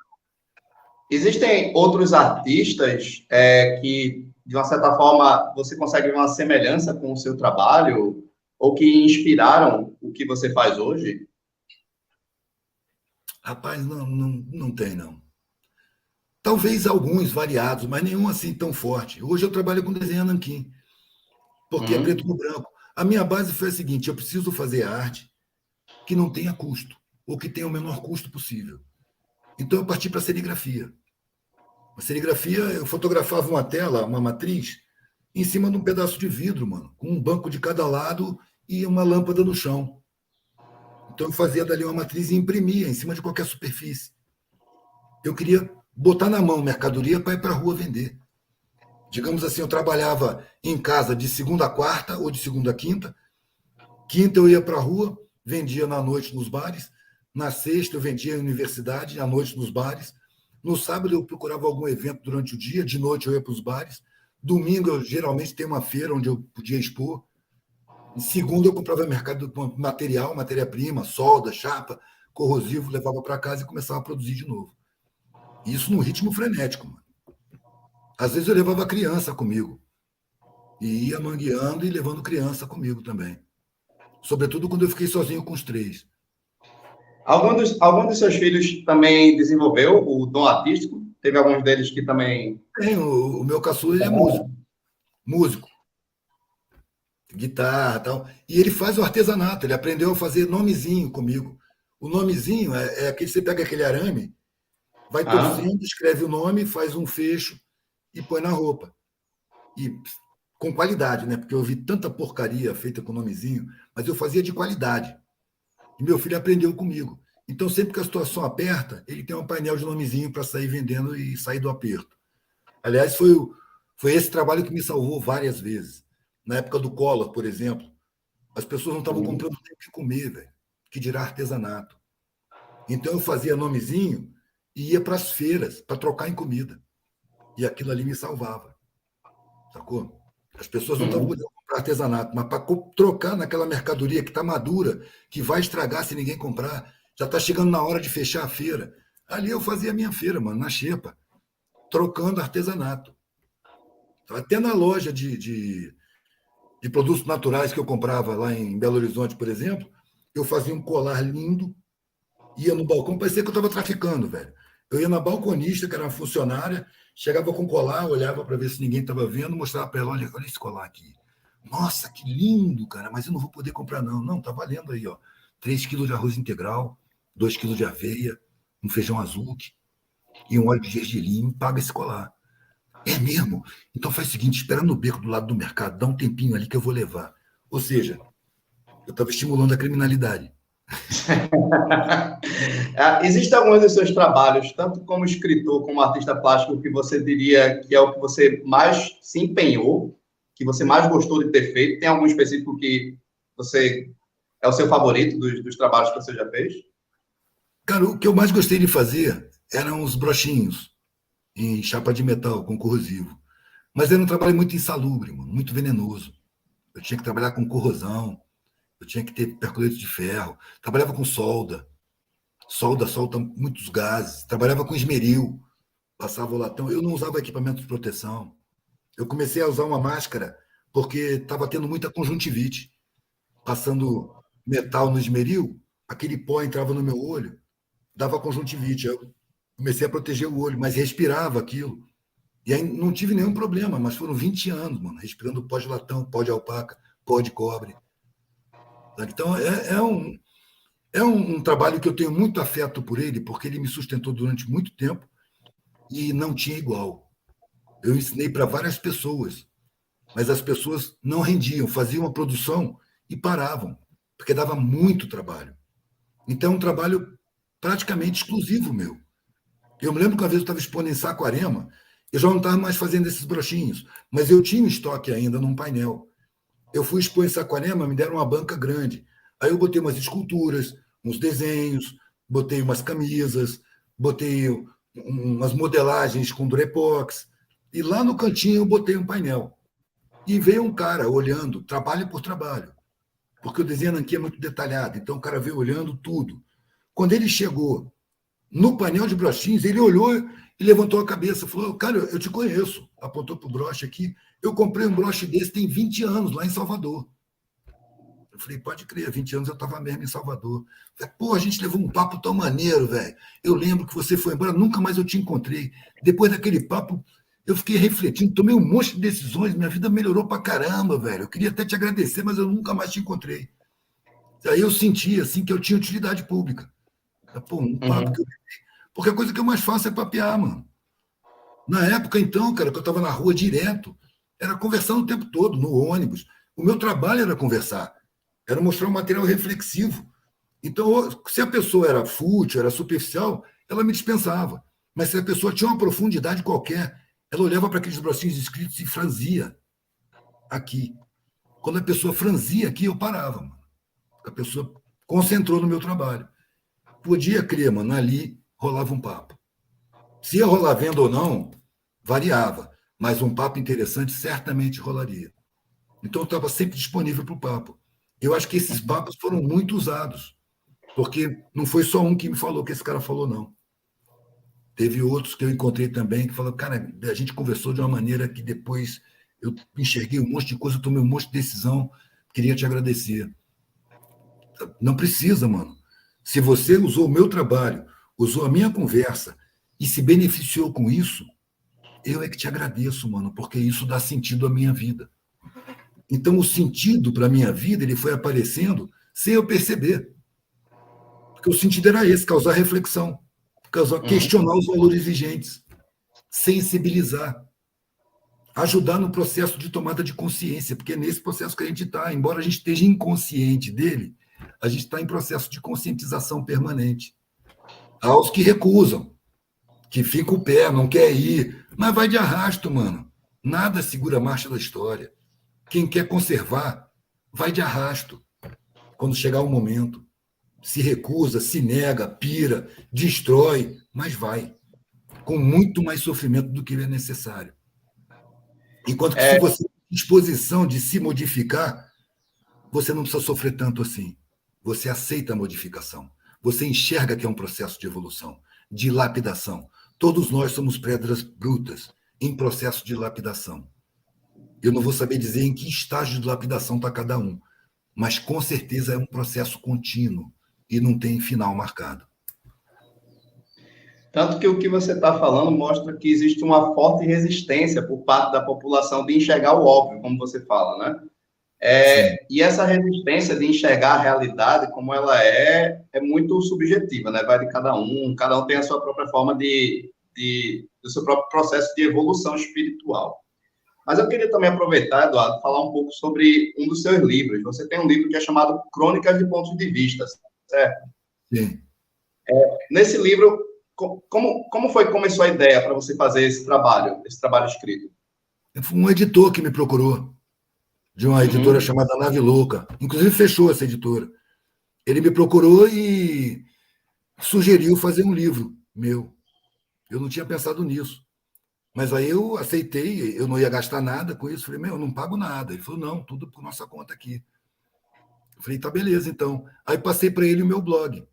Existem outros artistas que, de uma certa forma, você consegue ver uma semelhança com o seu trabalho ou que inspiraram o que você faz hoje? Rapaz, não tem, não. Talvez alguns variados, mas nenhum assim tão forte. Hoje eu trabalho com desenho nanquim, porque é preto no branco. A minha base foi a seguinte: eu preciso fazer arte que não tenha custo, ou que tenha o menor custo possível. Então eu parti para a serigrafia. A serigrafia, eu fotografava uma tela, uma matriz, em cima de um pedaço de vidro, mano, com um banco de cada lado e uma lâmpada no chão. Então eu fazia dali uma matriz e imprimia em cima de qualquer superfície. Eu queria botar na mão mercadoria para ir para a rua vender. Digamos assim, eu trabalhava em casa de segunda a quarta ou de segunda a quinta. Quinta eu ia para a rua, vendia na noite nos bares. Na sexta eu vendia na universidade, à noite nos bares. No sábado eu procurava algum evento durante o dia, de noite eu ia para os bares. Domingo eu geralmente tenho uma feira onde eu podia expor. Em segunda eu comprava mercado material, matéria-prima, solda, chapa, corrosivo, levava para casa e começava a produzir de novo. Isso num ritmo frenético, mano. Às vezes eu levava criança comigo. E ia mangueando e levando criança comigo também. Sobretudo quando eu fiquei sozinho com os 3. Algum dos seus filhos também desenvolveu o dom artístico? Teve alguns deles que também... Tem, o meu caçula, ele é músico. Músico. Guitarra e tal. E ele faz o artesanato. Ele aprendeu a fazer nomezinho comigo. O nomezinho é aquele, você pega aquele arame, vai torcendo, escreve o nome, faz um fecho e põe na roupa. E com qualidade, né? Porque eu vi tanta porcaria feita com nomezinho, mas eu fazia de qualidade. E meu filho aprendeu comigo. Então, sempre que a situação aperta, ele tem um painel de nomezinho para sair vendendo e sair do aperto. Aliás, foi esse trabalho que me salvou várias vezes. Na época do Collor, por exemplo, as pessoas não estavam comprando nem o que comer, velho, que dirá artesanato. Então, eu fazia nomezinho e ia para as feiras para trocar em comida. E aquilo ali me salvava. Sacou? As pessoas não estavam podendo comprar artesanato, mas para trocar naquela mercadoria que está madura, que vai estragar se ninguém comprar, já está chegando na hora de fechar a feira. Ali eu fazia a minha feira, mano, na xepa, trocando artesanato. Até na loja de produtos naturais que eu comprava lá em Belo Horizonte, por exemplo, eu fazia um colar lindo, ia no balcão, parecia que eu estava traficando, velho. Eu ia na balconista, que era uma funcionária, chegava com colar, olhava para ver se ninguém estava vendo, mostrava para ela, olha esse colar aqui. Nossa, que lindo, cara, mas eu não vou poder comprar, não. Não, tá valendo aí, ó. 3 quilos de arroz integral, 2 quilos de aveia, um feijão azul e um óleo de gergelim, paga esse colar. É mesmo? Então faz o seguinte, espera no beco do lado do mercado, dá um tempinho ali que eu vou levar. Ou seja, eu estava estimulando a criminalidade. Existem alguns dos seus trabalhos, tanto como escritor como artista plástico, que você diria que é o que você mais se empenhou? que você mais gostou de ter feito? Tem algum específico que você é o seu favorito dos trabalhos que você já fez? Cara, o que eu mais gostei de fazer eram os brochinhos em chapa de metal, com corrosivo. Mas era um trabalho muito insalubre, mano, muito venenoso. Eu tinha que trabalhar com corrosão, eu tinha que ter percolete de ferro, trabalhava com solda. Solda solta muitos gases. Trabalhava com esmeril, passava o latão. Eu não usava equipamento de proteção. Eu comecei a usar uma máscara porque estava tendo muita conjuntivite. Passando metal no esmeril, aquele pó entrava no meu olho, dava conjuntivite. Eu comecei a proteger o olho, mas respirava aquilo. E aí não tive nenhum problema, mas foram 20 anos, mano, respirando pó de latão, pó de alpaca, pó de cobre. Então, é um trabalho que eu tenho muito afeto por ele, porque ele me sustentou durante muito tempo e não tinha igual. Eu ensinei para várias pessoas, mas as pessoas não rendiam, faziam a produção e paravam, porque dava muito trabalho. Então, é um trabalho praticamente exclusivo meu. Eu me lembro que uma vez eu estava expondo em Saquarema, eu já não estava mais fazendo esses brochinhos, mas eu tinha um estoque ainda num painel. Eu fui expor em Saquarema, me deram uma banca grande. Aí eu botei umas esculturas, uns desenhos, botei umas camisas, botei umas modelagens com durepox. E lá no cantinho eu botei um painel. E veio um cara olhando, trabalho por trabalho, porque o desenho aqui é muito detalhado. Então o cara veio olhando tudo. Quando ele chegou no painel de brochinhos, ele olhou e levantou a cabeça, falou: cara, eu te conheço. Apontou para o broche aqui. Eu comprei um broche desse tem 20 anos, lá em Salvador. Eu falei: pode crer, 20 anos eu estava mesmo em Salvador. Eu falei: pô, a gente levou um papo tão maneiro, velho. Eu lembro que você foi embora, nunca mais eu te encontrei. Depois daquele papo, eu fiquei refletindo, tomei um monte de decisões, minha vida melhorou pra caramba, velho. Eu queria até te agradecer, mas eu nunca mais te encontrei. Aí eu senti, assim, que eu tinha utilidade pública. Pô, um papo que eu... Porque a coisa que eu mais faço é papear, mano. Na época, então, cara, que eu estava na rua direto, era conversando o tempo todo, no ônibus. O meu trabalho era conversar, era mostrar um material reflexivo. Então, se a pessoa era fútil, era superficial, ela me dispensava. Mas se a pessoa tinha uma profundidade qualquer, ela olhava para aqueles bracinhos escritos e franzia aqui. Quando a pessoa franzia aqui, eu parava, mano. A pessoa concentrou no meu trabalho. Podia crer, mano, ali rolava um papo. Se ia rolar venda ou não, variava, mas um papo interessante certamente rolaria. Então eu estava sempre disponível para o papo. Eu acho que esses papos foram muito usados, porque não foi só um que me falou que esse cara falou, não. Teve outros que eu encontrei também que falaram: cara, a gente conversou de uma maneira que depois eu enxerguei um monte de coisa, tomei um monte de decisão, queria te agradecer. Não precisa, mano. Se você usou o meu trabalho, usou a minha conversa e se beneficiou com isso, eu é que te agradeço, mano, porque isso dá sentido à minha vida. Então, o sentido para a minha vida ele foi aparecendo sem eu perceber. Porque o sentido era esse: causar reflexão, questionar os valores vigentes, sensibilizar, ajudar no processo de tomada de consciência, porque é nesse processo que a gente está. Embora a gente esteja inconsciente dele, a gente está em processo de conscientização permanente. Há os que recusam, que fica o pé, não quer ir, mas vai de arrasto, mano. Nada segura a marcha da história. Quem quer conservar, vai de arrasto. Quando chegar o momento, se recusa, se nega, pira, destrói, mas vai. Com muito mais sofrimento do que é necessário. Enquanto que se você tem disposição de se modificar, você não precisa sofrer tanto assim. Você aceita a modificação. Você enxerga que é um processo de evolução, de lapidação. Todos nós somos pedras brutas em processo de lapidação. Eu não vou saber dizer em que estágio de lapidação está cada um, mas com certeza é um processo contínuo e não tem final marcado. Tanto que o que você está falando mostra que existe uma forte resistência por parte da população de enxergar o óbvio, como você fala, né? E essa resistência de enxergar a realidade como ela é muito subjetiva, né? Vai de cada um tem a sua própria forma do seu próprio processo de evolução espiritual. Mas eu queria também aproveitar, Eduardo, falar um pouco sobre um dos seus livros. Você tem um livro que é chamado Crônicas de Pontos de Vista, certo? Sim. Nesse livro, como foi que começou a ideia para você fazer esse trabalho escrito? Foi um editor que me procurou. de uma editora chamada Nave Louca. Inclusive, fechou essa editora. Ele me procurou e sugeriu fazer um livro meu. Eu não tinha pensado nisso. Mas aí eu aceitei, eu não ia gastar nada com isso. Falei, eu não pago nada. Ele falou, não, tudo por nossa conta aqui. Eu falei, tá, beleza, então. Aí passei para ele o meu blog,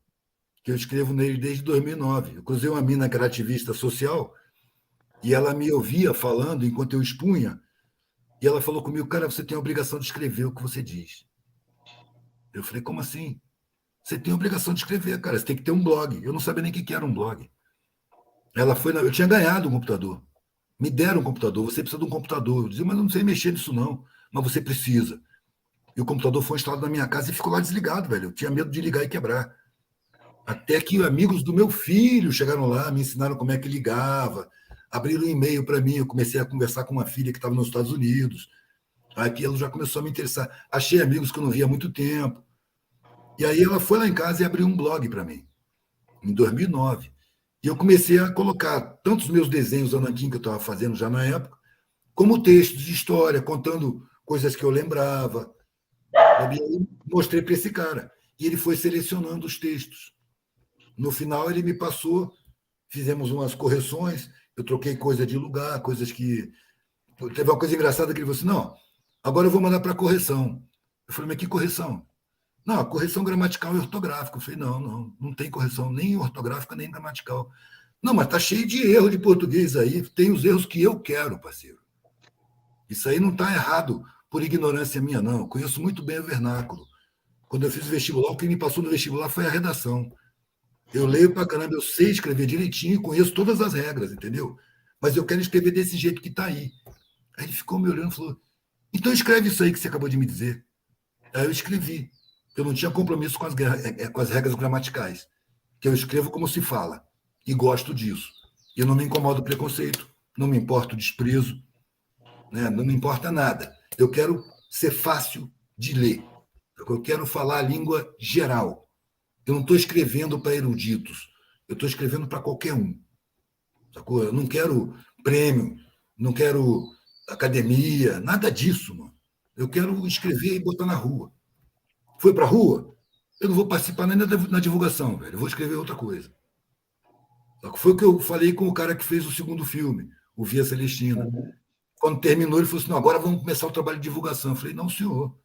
que eu escrevo nele desde 2009. Eu cruzei uma mina que era ativista social e ela me ouvia falando enquanto eu expunha. E ela falou comigo, cara, você tem a obrigação de escrever o que você diz. Eu falei, como assim? Você tem a obrigação de escrever, cara. Você tem que ter um blog. Eu não sabia nem o que era um blog. Ela foi, eu tinha ganhado um computador. Me deram um computador. Você precisa de um computador. Eu dizia, mas eu não sei mexer nisso, não. Mas você precisa. E o computador foi instalado na minha casa e ficou lá desligado, velho. Eu tinha medo de ligar e quebrar. Até que amigos do meu filho chegaram lá, me ensinaram como é que ligava, abriram um e-mail para mim. Eu comecei a conversar com uma filha que estava nos Estados Unidos. Aí ela já começou a me interessar. Achei amigos que eu não via há muito tempo. E aí ela foi lá em casa e abriu um blog para mim, em 2009. E eu comecei a colocar tanto os meus desenhos Anakin que eu estava fazendo já na época, como textos de história, contando coisas que eu lembrava. E aí mostrei para esse cara. E ele foi selecionando os textos. No final, ele me passou, fizemos umas correções, eu troquei coisa de lugar, coisas que. Teve uma coisa engraçada que ele falou assim: não, agora eu vou mandar para correção. Eu falei, mas que correção? Não, a correção gramatical e ortográfica. Eu falei, não tem correção nem ortográfica nem gramatical. Não, mas tá cheio de erro de português aí. Tem os erros que eu quero, parceiro. Isso aí não está errado por ignorância minha, não. Eu conheço muito bem o vernáculo. Quando eu fiz o vestibular, o que me passou no vestibular foi a redação. Eu leio pra caramba, eu sei escrever direitinho, conheço todas as regras, entendeu? Mas eu quero escrever desse jeito que está aí. Aí ele ficou me olhando e falou: então escreve isso aí que você acabou de me dizer. Aí eu escrevi. Eu não tinha compromisso com as regras gramaticais. Que eu escrevo como se fala. E gosto disso. Eu não me incomodo o preconceito, não me importa o desprezo, né? Não me importa nada. Eu quero ser fácil de ler. Eu quero falar a língua geral. Eu não estou escrevendo para eruditos. Eu estou escrevendo para qualquer um. Sacou? Eu não quero prêmio, não quero academia, nada disso, mano. Eu quero escrever e botar na rua. Foi para a rua? Eu não vou participar nem na divulgação, velho. Eu vou escrever outra coisa. Foi o que eu falei com o cara que fez o segundo filme, o Via Celestina. Quando terminou, ele falou assim: não, agora vamos começar o trabalho de divulgação. Eu falei: não, senhor.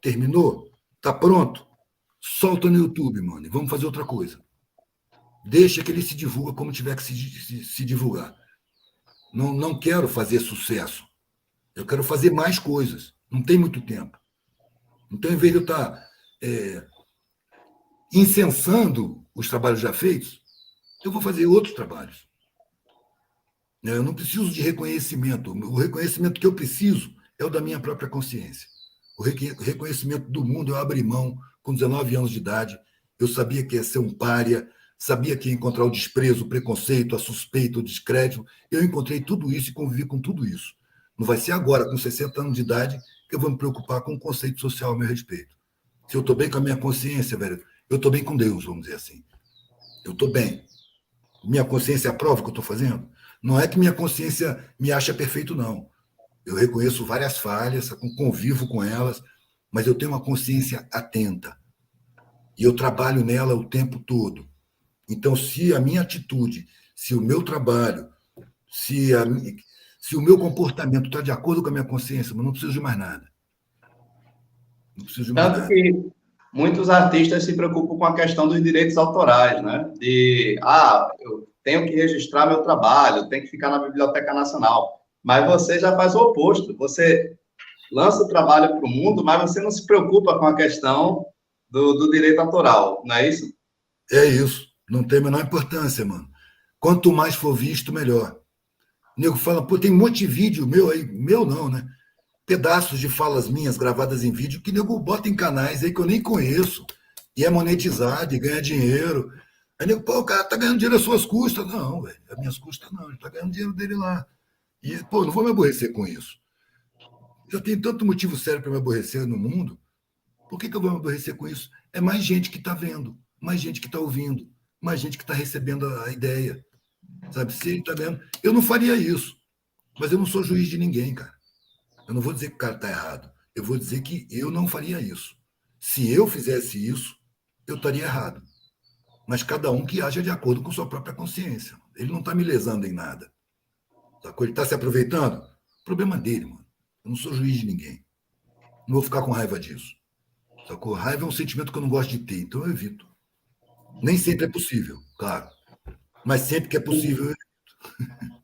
Terminou? Tá pronto? Solta no YouTube, mano, e vamos fazer outra coisa. Deixa que ele se divulga como tiver que se divulgar. Não quero fazer sucesso. Eu quero fazer mais coisas. Não tem muito tempo. Então, em vez de eu estar incensando os trabalhos já feitos, eu vou fazer outros trabalhos. Eu não preciso de reconhecimento. O reconhecimento que eu preciso é o da minha própria consciência. O reconhecimento do mundo eu abri mão com 19 anos de idade. Eu sabia que ia ser um pária, sabia que ia encontrar o desprezo, o preconceito, a suspeita, o descrédito. Eu encontrei tudo isso e convivi com tudo isso. Não vai ser agora, com 60 anos de idade, que eu vou me preocupar com o conceito social a meu respeito. Se eu estou bem com a minha consciência, velho, eu estou bem com Deus, vamos dizer assim. Eu estou bem. Minha consciência aprova o que eu estou fazendo? Não é que minha consciência me acha perfeito, não. Eu reconheço várias falhas, convivo com elas, mas eu tenho uma consciência atenta. E eu trabalho nela o tempo todo. Então, se a minha atitude, se o meu trabalho, se o meu comportamento está de acordo com a minha consciência, mas não preciso de mais nada. Não preciso de mais Tanto nada. que muitos artistas se preocupam com a questão dos direitos autorais, né? Eu tenho que registrar meu trabalho, tenho que ficar na Biblioteca Nacional. Mas você já faz o oposto. Você lança o trabalho para o mundo, mas você não se preocupa com a questão do direito autoral, não é isso? É isso. Não tem a menor importância, mano. Quanto mais for visto, melhor. O nego fala, pô, tem um monte de vídeo meu aí. Meu não, né? Pedaços de falas minhas gravadas em vídeo que nego bota em canais aí que eu nem conheço. E é monetizado e ganha dinheiro. Aí nego, pô, o cara tá ganhando dinheiro às suas custas. Não, velho. Às minhas custas não. Ele tá ganhando dinheiro dele lá. E, pô, não vou me aborrecer com isso. Já tem tanto motivo sério para me aborrecer no mundo. Por que eu vou me aborrecer com isso? É mais gente que está vendo, mais gente que está ouvindo, mais gente que está recebendo a ideia. Sabe? Se ele está vendo. Eu não faria isso, mas eu não sou juiz de ninguém, cara. Eu não vou dizer que o cara está errado. eu vou dizer que eu não faria isso. Se eu fizesse isso, eu estaria errado. Mas cada um que haja de acordo com sua própria consciência. Ele não está me lesando em nada. Sacou? Ele está se aproveitando? Problema dele, mano. Eu não sou juiz de ninguém. Não vou ficar com raiva disso. Sacou? Raiva é um sentimento que eu não gosto de ter, então eu evito. Nem sempre é possível, claro. Mas sempre que é possível, eu evito.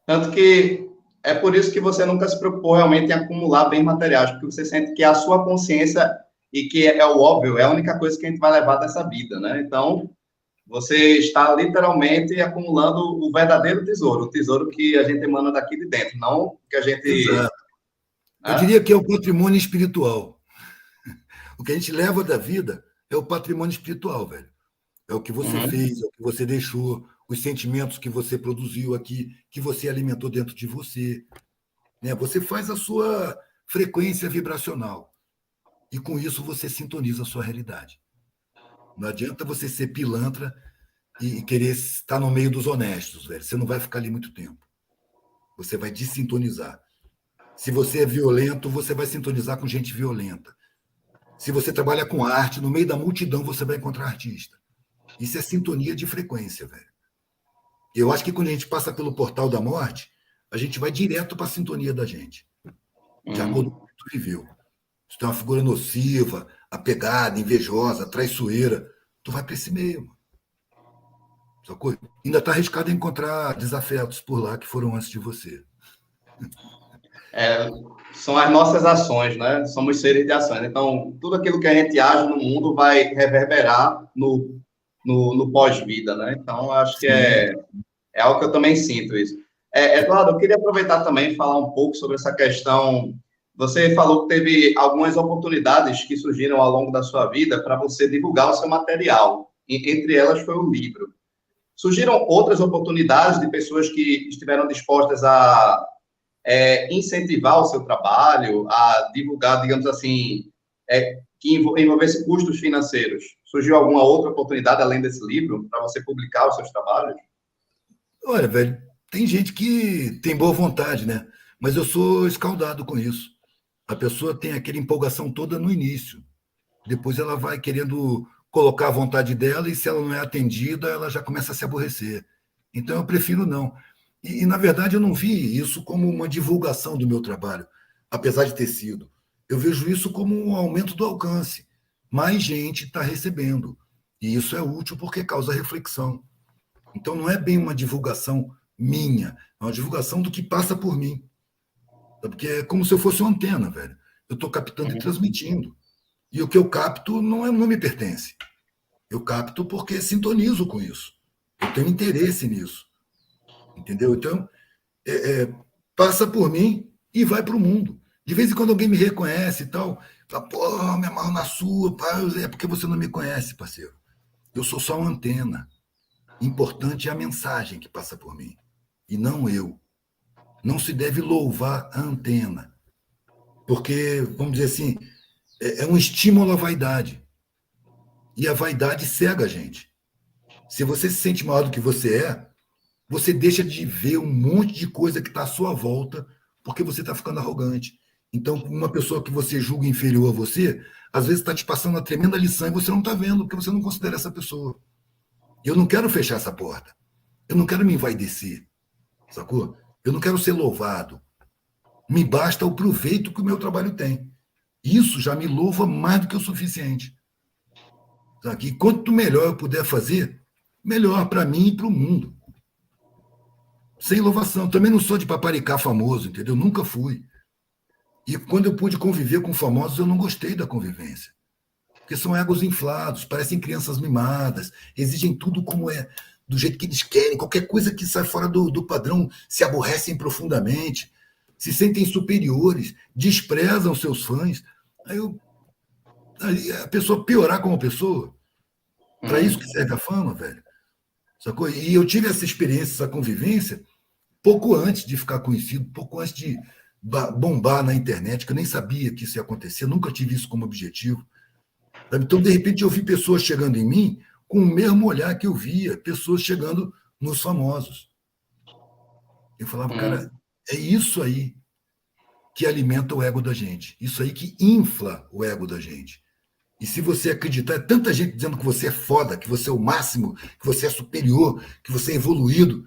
Tanto que é por isso que você nunca se preocupou realmente em acumular bens materiais, porque você sente que é a sua consciência e que é o óbvio, é a única coisa que a gente vai levar dessa vida, né? Então, você está literalmente acumulando o verdadeiro tesouro, o tesouro que a gente emana daqui de dentro, não o que a gente... Exato. Eu Né? diria que é o patrimônio espiritual. O que a gente leva da vida é o patrimônio espiritual, velho. É o que você Uhum. fez, é o que você deixou, os sentimentos que você produziu aqui, que você alimentou dentro de você. Né? Você faz a sua frequência vibracional. E com isso você sintoniza a sua realidade. Não adianta você ser pilantra e querer estar no meio dos honestos, velho. Você não vai ficar ali muito tempo. Você vai desintonizar. Se você é violento, você vai sintonizar com gente violenta. Se você trabalha com arte, no meio da multidão você vai encontrar artista. Isso é sintonia de frequência, velho. Eu acho que quando a gente passa pelo portal da morte, a gente vai direto para a sintonia da gente, de acordo com o Uhum. que tu viveu. Se tu é uma figura nociva, apegada, invejosa, traiçoeira, tu vai para esse meio, mano. Sacou? Ainda está arriscado em encontrar desafetos por lá que foram antes de você. É, são as nossas ações, né? Somos seres de ações. Então, tudo aquilo que a gente age no mundo vai reverberar no pós-vida, né? Então, acho que Sim. é algo que eu também sinto isso. Eduardo, eu queria aproveitar também e falar um pouco sobre essa questão. Você falou que teve algumas oportunidades que surgiram ao longo da sua vida para você divulgar o seu material. Entre elas foi o livro. Surgiram outras oportunidades de pessoas que estiveram dispostas a incentivar o seu trabalho, a divulgar, digamos assim, que envolvesse custos financeiros. Surgiu alguma outra oportunidade além desse livro para você publicar os seus trabalhos? Olha, velho, tem gente que tem boa vontade, né? Mas eu sou escaldado com isso. A pessoa tem aquela empolgação toda no início. Depois ela vai querendo colocar a vontade dela e se ela não é atendida, ela já começa a se aborrecer. Então eu prefiro não. Na verdade, eu não vi isso como uma divulgação do meu trabalho, apesar de ter sido. Eu vejo isso como um aumento do alcance. Mais gente está recebendo. E isso é útil porque causa reflexão. Então não é bem uma divulgação minha, é uma divulgação do que passa por mim. Porque é como se eu fosse uma antena, velho. Eu estou captando e Uhum. transmitindo. E o que eu capto não me pertence. Eu capto porque sintonizo com isso. Eu tenho interesse nisso. Entendeu? Então, passa por mim e vai para o mundo. De vez em quando alguém me reconhece e tal, fala, pô, me amarro na sua, pá. É porque você não me conhece, parceiro. Eu sou só uma antena. Importante é a mensagem que passa por mim, e não eu. Não se deve louvar a antena, porque, vamos dizer assim, é um estímulo à vaidade. E a vaidade cega a gente. Se você se sente maior do que você deixa de ver um monte de coisa que está à sua volta porque você está ficando arrogante. Então, uma pessoa que você julga inferior a você, às vezes está te passando uma tremenda lição e você não está vendo, porque você não considera essa pessoa. Eu não quero fechar essa porta. Eu não quero me envaidecer, sacou? Eu não quero ser louvado. Me basta o proveito que o meu trabalho tem. Isso já me louva mais do que o suficiente. Sabe? E quanto melhor eu puder fazer, melhor para mim e para o mundo. Sem louvação. Também não sou de paparicar famoso, entendeu? Nunca fui. E quando eu pude conviver com famosos, eu não gostei da convivência. Porque são egos inflados, parecem crianças mimadas, exigem tudo como é, do jeito que eles querem. Qualquer coisa que sai fora do padrão se aborrecem profundamente, se sentem superiores, desprezam seus fãs. Aí a pessoa piorar como pessoa, para isso que Uhum. serve a fama, velho. Sacou? E eu tive essa experiência, essa convivência, pouco antes de ficar conhecido, pouco antes de bombar na internet, que eu nem sabia que isso ia acontecer, nunca tive isso como objetivo. Sabe? Então, de repente, eu vi pessoas chegando em mim com o mesmo olhar que eu via, pessoas chegando nos famosos. Eu falava, cara, Uhum. é isso aí. que alimenta o ego da gente. Isso aí que infla o ego da gente. E se você acreditar, é tanta gente dizendo que você é foda, que você é o máximo, que você é superior, que você é evoluído,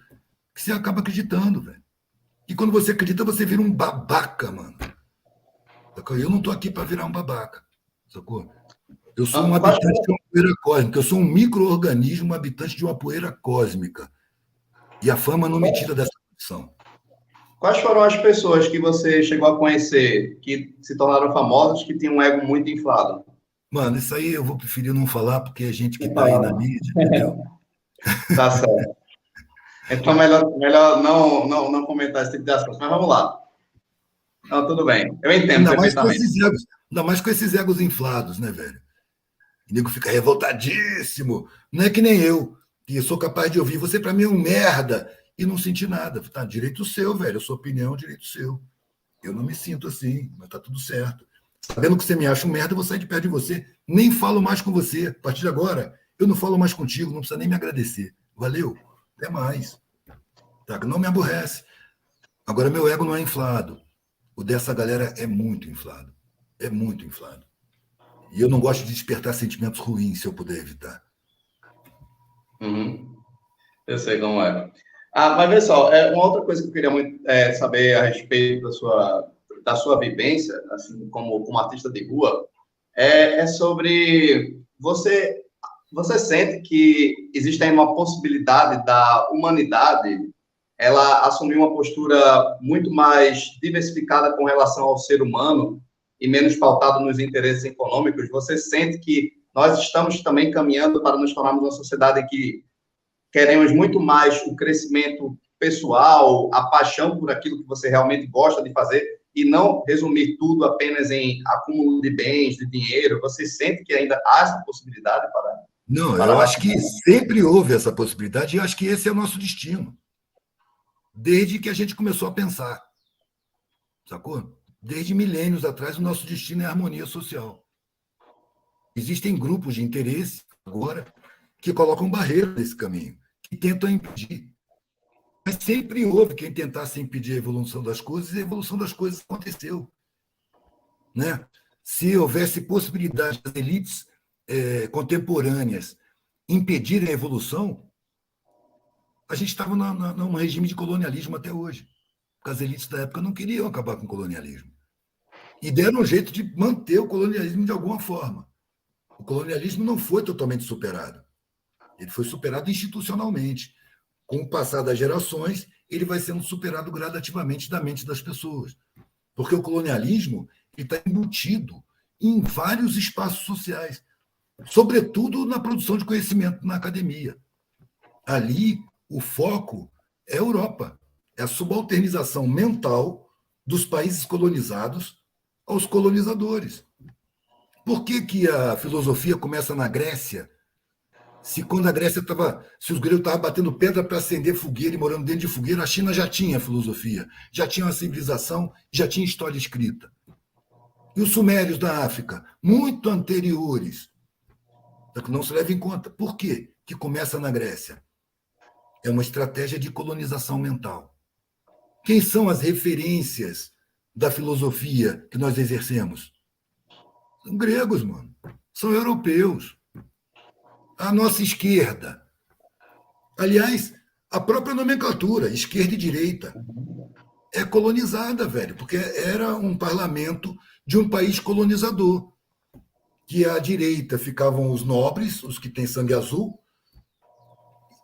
que você acaba acreditando, velho. E quando você acredita, você vira um babaca, mano. Eu não tô aqui para virar um babaca, sacou? Eu sou um habitante de uma poeira cósmica, eu sou um micro-organismo habitante de uma poeira cósmica. E a fama não me tira dessa condição. Quais foram as pessoas que você chegou a conhecer, que se tornaram famosas, que tinham um ego muito inflado? Mano, isso aí eu vou preferir não falar, porque é gente que está aí na mídia, entendeu? Tá certo. Então, melhor não comentar esse tipo de assunto. Mas vamos lá. Não, tudo bem. Eu entendo Ainda mais com perfeitamente. esses egos, ainda mais com esses egos inflados, né, velho? O nego fica revoltadíssimo. Não é que nem eu, que sou capaz de ouvir. Você, para mim, é um merda. E não sentir nada. Tá, direito seu, velho. A sua opinião é direito seu. Eu não me sinto assim, mas tá tudo certo. Sabendo que você me acha um merda, eu vou sair de perto de você. Nem falo mais com você. A partir de agora, eu não falo mais contigo. Não precisa nem me agradecer. Valeu. Até mais. Tá? Não me aborrece. Agora, meu ego não é inflado. O dessa galera é muito inflado. É muito inflado. E eu não gosto de despertar sentimentos ruins, se eu puder evitar. Uhum. Eu sei como é. Mas, pessoal, uma outra coisa que eu queria muito saber a respeito da sua vivência, assim, como artista de rua, é sobre você sente que existe aí uma possibilidade da humanidade ela assumir uma postura muito mais diversificada com relação ao ser humano e menos pautada nos interesses econômicos? Você sente que nós estamos também caminhando para nos tornarmos uma sociedade que queremos muito mais o crescimento pessoal, a paixão por aquilo que você realmente gosta de fazer e não resumir tudo apenas em acúmulo de bens, de dinheiro? Você sente que ainda há essa possibilidade Não, para eu a acho nação? que sempre houve essa possibilidade e eu acho que esse é o nosso destino. Desde que a gente começou a pensar, sacou? Desde milênios atrás, o nosso destino é a harmonia social. Existem grupos de interesse agora que colocam barreiras nesse caminho, que tentam impedir. Mas sempre houve quem tentasse impedir a evolução das coisas e a evolução das coisas aconteceu. Né? Se houvesse possibilidade das elites contemporâneas impedirem a evolução, a gente estava num regime de colonialismo até hoje. Porque as elites da época não queriam acabar com o colonialismo. E deram um jeito de manter o colonialismo de alguma forma. O colonialismo não foi totalmente superado. Ele foi superado institucionalmente. Com o passar das gerações, ele vai sendo superado gradativamente da mente das pessoas. Porque o colonialismo está embutido em vários espaços sociais, sobretudo na produção de conhecimento na academia. Ali, o foco é a Europa, é a subalternização mental dos países colonizados aos colonizadores. Por que a filosofia começa na Grécia? Se quando a Grécia estava, se os gregos estavam batendo pedra para acender fogueira e morando dentro de fogueira, a China já tinha filosofia, já tinha uma civilização, já tinha história escrita. E os sumérios da África, muito anteriores, que não se leva em conta. Por quê que começa na Grécia? É uma estratégia de colonização mental. Quem são as referências da filosofia que nós exercemos? São gregos, mano. São europeus. A nossa esquerda. Aliás, a própria nomenclatura, esquerda e direita, é colonizada, velho, porque era um parlamento de um país colonizador. Que à direita ficavam os nobres, os que têm sangue azul,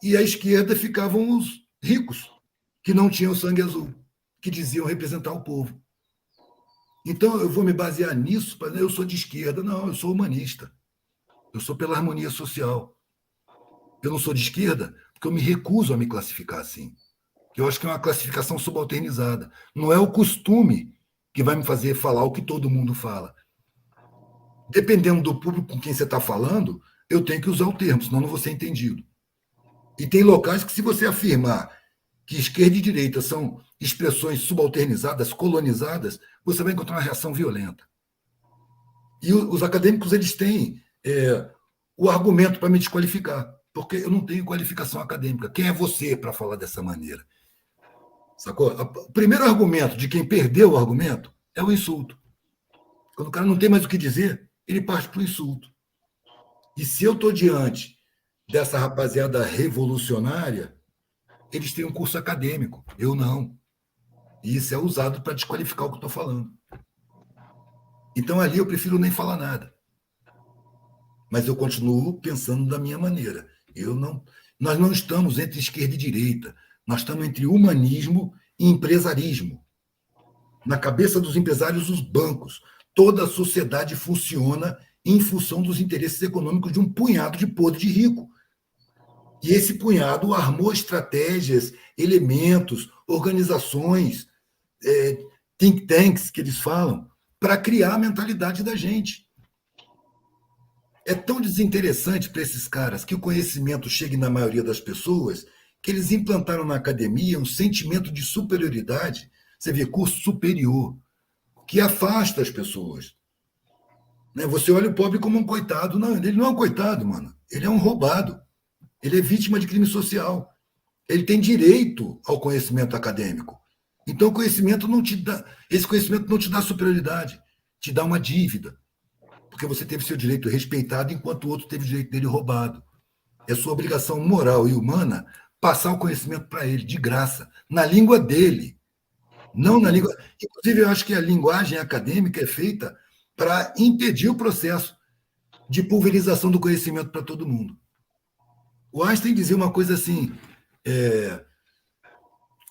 e à esquerda ficavam os ricos, que não tinham sangue azul, que diziam representar o povo. Então, eu vou me basear nisso, eu sou de esquerda. Não, eu sou humanista. Eu sou pela harmonia social. Eu não sou de esquerda porque eu me recuso a me classificar assim. Eu acho que é uma classificação subalternizada. Não é o costume que vai me fazer falar o que todo mundo fala. Dependendo do público com quem você está falando, eu tenho que usar o termo, senão não vou ser entendido. E tem locais que, se você afirmar que esquerda e direita são expressões subalternizadas, colonizadas, você vai encontrar uma reação violenta. E os acadêmicos, eles têm o argumento para me desqualificar, porque eu não tenho qualificação acadêmica. Quem é você para falar dessa maneira? Sacou? O primeiro argumento de quem perdeu o argumento é o insulto. Quando o cara não tem mais o que dizer, ele parte para o insulto. E se eu estou diante dessa rapaziada revolucionária, eles têm um curso acadêmico, eu não. E isso é usado para desqualificar o que eu estou falando. Então ali eu prefiro nem falar nada. Mas eu continuo pensando da minha maneira. Nós não estamos entre esquerda e direita. Nós estamos entre humanismo e empresarismo. Na cabeça dos empresários, os bancos. Toda a sociedade funciona em função dos interesses econômicos de um punhado de podre de rico. E esse punhado armou estratégias, elementos, organizações, think tanks, que eles falam, para criar a mentalidade da gente. É tão desinteressante para esses caras que o conhecimento chegue na maioria das pessoas que eles implantaram na academia um sentimento de superioridade, você vê, curso superior, que afasta as pessoas. Você olha o pobre como um coitado. Não, ele não é um coitado, mano. Ele é um roubado. Ele é vítima de crime social. Ele tem direito ao conhecimento acadêmico. Então, esse conhecimento não te dá superioridade, te dá uma dívida. Porque você teve seu direito respeitado enquanto o outro teve o direito dele roubado. É sua obrigação moral e humana passar o conhecimento para ele, de graça, na língua dele. Não na língua. Inclusive, eu acho que a linguagem acadêmica é feita para impedir o processo de pulverização do conhecimento para todo mundo. O Einstein dizia uma coisa assim: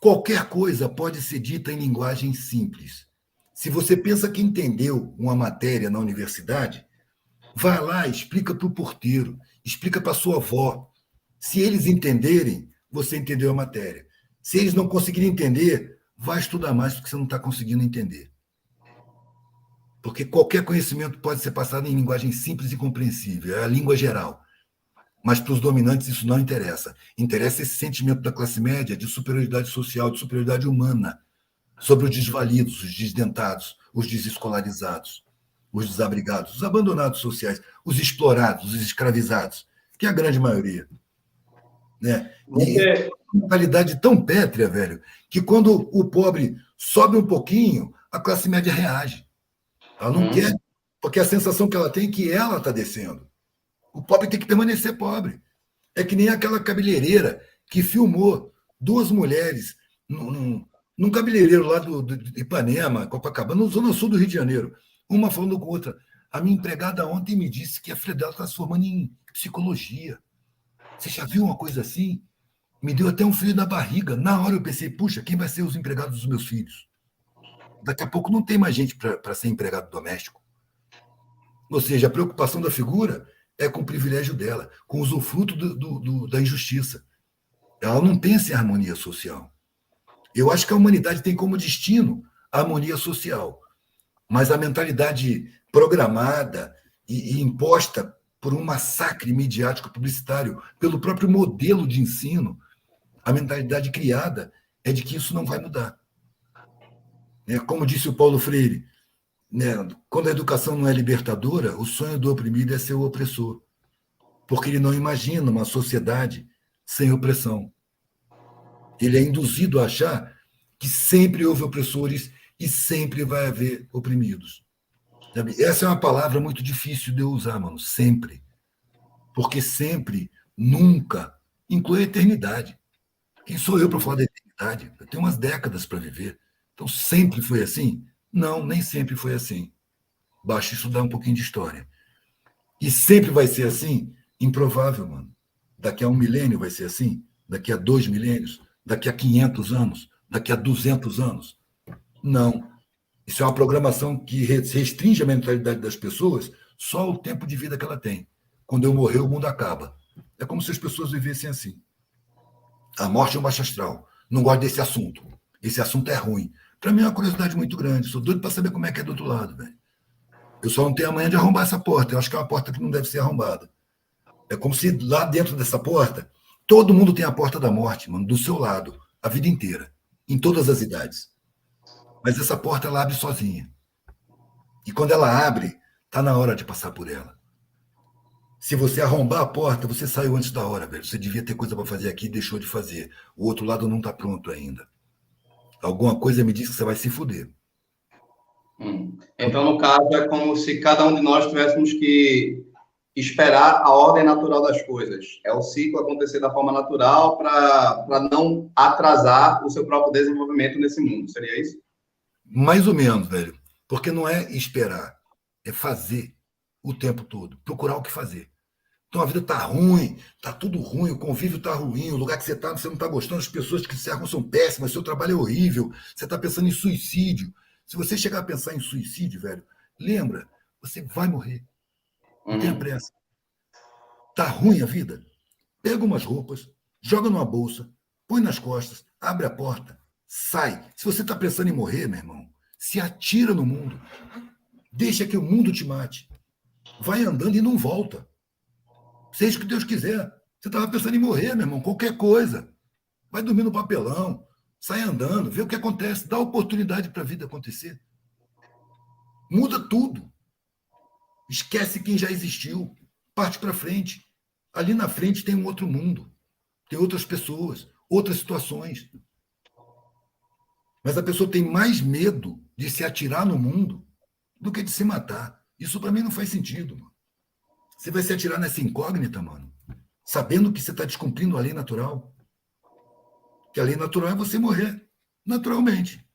qualquer coisa pode ser dita em linguagem simples. Se você pensa que entendeu uma matéria na universidade, vai lá, explica para o porteiro, explica para sua avó. Se eles entenderem, você entendeu a matéria. Se eles não conseguirem entender, vai estudar mais, porque você não está conseguindo entender. Porque qualquer conhecimento pode ser passado em linguagem simples e compreensível, é a língua geral. Mas para os dominantes isso não interessa. Interessa esse sentimento da classe média de superioridade social, de superioridade humana, sobre os desvalidos, os desdentados, os desescolarizados, os desabrigados, os abandonados sociais, os explorados, os escravizados, que é a grande maioria. Né? E é uma mentalidade tão pétrea, velho, que quando o pobre sobe um pouquinho, a classe média reage. Ela não quer, porque a sensação que ela tem é que ela está descendo. O pobre tem que permanecer pobre. É que nem aquela cabeleireira que filmou duas mulheres num cabeleireiro lá de Ipanema, Copacabana, no Zona Sul do Rio de Janeiro. Uma falando com a outra. A minha empregada ontem me disse que a filha dela está se formando em psicologia. Você já viu uma coisa assim? Me deu até um frio na barriga. Na hora eu pensei, puxa, quem vai ser os empregados dos meus filhos? Daqui a pouco não tem mais gente para ser empregado doméstico. Ou seja, a preocupação da figura é com o privilégio dela, com o usufruto da injustiça. Ela não pensa em harmonia social. Eu acho que a humanidade tem como destino a harmonia social, mas a mentalidade programada e imposta por um massacre midiático publicitário, pelo próprio modelo de ensino, a mentalidade criada é de que isso não vai mudar. Como disse o Paulo Freire, quando a educação não é libertadora, o sonho do oprimido é ser o opressor, porque ele não imagina uma sociedade sem opressão. Ele é induzido a achar que sempre houve opressores e sempre vai haver oprimidos. Essa é uma palavra muito difícil de eu usar, mano, sempre. Porque sempre, nunca, inclui a eternidade. Quem sou eu para falar da eternidade? Eu tenho umas décadas para viver. Então, sempre foi assim? Não, nem sempre foi assim. Basta estudar um pouquinho de história. E sempre vai ser assim? Improvável, mano. Daqui a 1 milênio vai ser assim? Daqui a 2 milênios? Daqui a 500 anos? Daqui a 200 anos? Não. Isso é uma programação que restringe a mentalidade das pessoas só o tempo de vida que ela tem. Quando eu morrer, o mundo acaba. É como se as pessoas vivessem assim. A morte é um baixo astral. Não gosto desse assunto. Esse assunto é ruim. Para mim é uma curiosidade muito grande. Sou doido para saber como é que é do outro lado, velho. Eu só não tenho amanhã de arrombar essa porta. Eu acho que é uma porta que não deve ser arrombada. É como se lá dentro dessa porta, todo mundo tem a porta da morte, mano, do seu lado, a vida inteira, em todas as idades. Mas essa porta, ela abre sozinha. E quando ela abre, tá na hora de passar por ela. Se você arrombar a porta, você saiu antes da hora, velho. Você devia ter coisa para fazer aqui e deixou de fazer. O outro lado não está pronto ainda. Alguma coisa me diz que você vai se fuder. Então, no caso, é como se cada um de nós tivéssemos que esperar a ordem natural das coisas. É o ciclo acontecer da forma natural para não atrasar o seu próprio desenvolvimento nesse mundo. Seria isso? Mais ou menos, velho. Porque não é esperar, é fazer o tempo todo, procurar o que fazer. Então a vida tá ruim, tá tudo ruim, o convívio tá ruim, o lugar que você tá, você não tá gostando, as pessoas que cercam são péssimas, seu trabalho é horrível, você tá pensando em suicídio. Se você chegar a pensar em suicídio, velho, lembra, você vai morrer. Não tenha pressa. Tá ruim a vida? Pega umas roupas, joga numa bolsa, põe nas costas, abre a porta, sai. Se você está pensando em morrer, meu irmão, se atira no mundo. Deixa que o mundo te mate. Vai andando e não volta. Seja o que Deus quiser. Você estava pensando em morrer, meu irmão, qualquer coisa. Vai dormir no papelão, sai andando, vê o que acontece, dá oportunidade para a vida acontecer. Muda tudo. Esquece quem já existiu. Parte para frente. Ali na frente tem um outro mundo. Tem outras pessoas, outras situações. Mas a pessoa tem mais medo de se atirar no mundo do que de se matar. Isso para mim não faz sentido, mano. Você vai se atirar nessa incógnita, mano, sabendo que você está descumprindo a lei natural. Que a lei natural é você morrer naturalmente,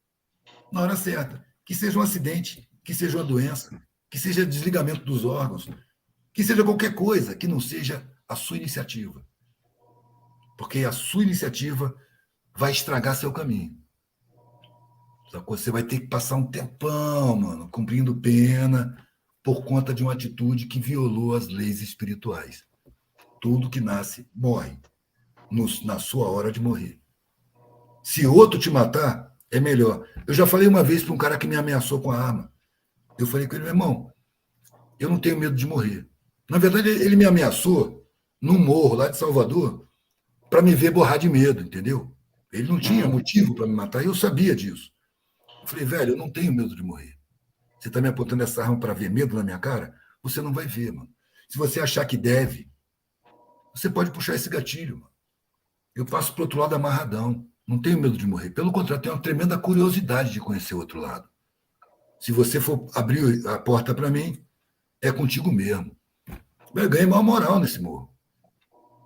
na hora certa. Que seja um acidente, que seja uma doença, que seja desligamento dos órgãos, que seja qualquer coisa que não seja a sua iniciativa. Porque a sua iniciativa vai estragar seu caminho. Você vai ter que passar um tempão, mano, cumprindo pena por conta de uma atitude que violou as leis espirituais. Tudo que nasce morre na sua hora de morrer. Se outro te matar, é melhor. Eu já falei uma vez para um cara que me ameaçou com a arma. Eu falei com ele, meu irmão, eu não tenho medo de morrer. Na verdade, ele me ameaçou num morro lá de Salvador para me ver borrar de medo, entendeu? Ele não tinha motivo para me matar e eu sabia disso. Eu falei, velho, eu não tenho medo de morrer. Você está me apontando essa arma para ver medo na minha cara? Você não vai ver, mano. Se você achar que deve, você pode puxar esse gatilho, mano. Eu passo para o outro lado amarradão. Não tenho medo de morrer. Pelo contrário, tenho uma tremenda curiosidade de conhecer o outro lado. Se você for abrir a porta para mim, é contigo mesmo. Eu ganhei maior moral nesse morro.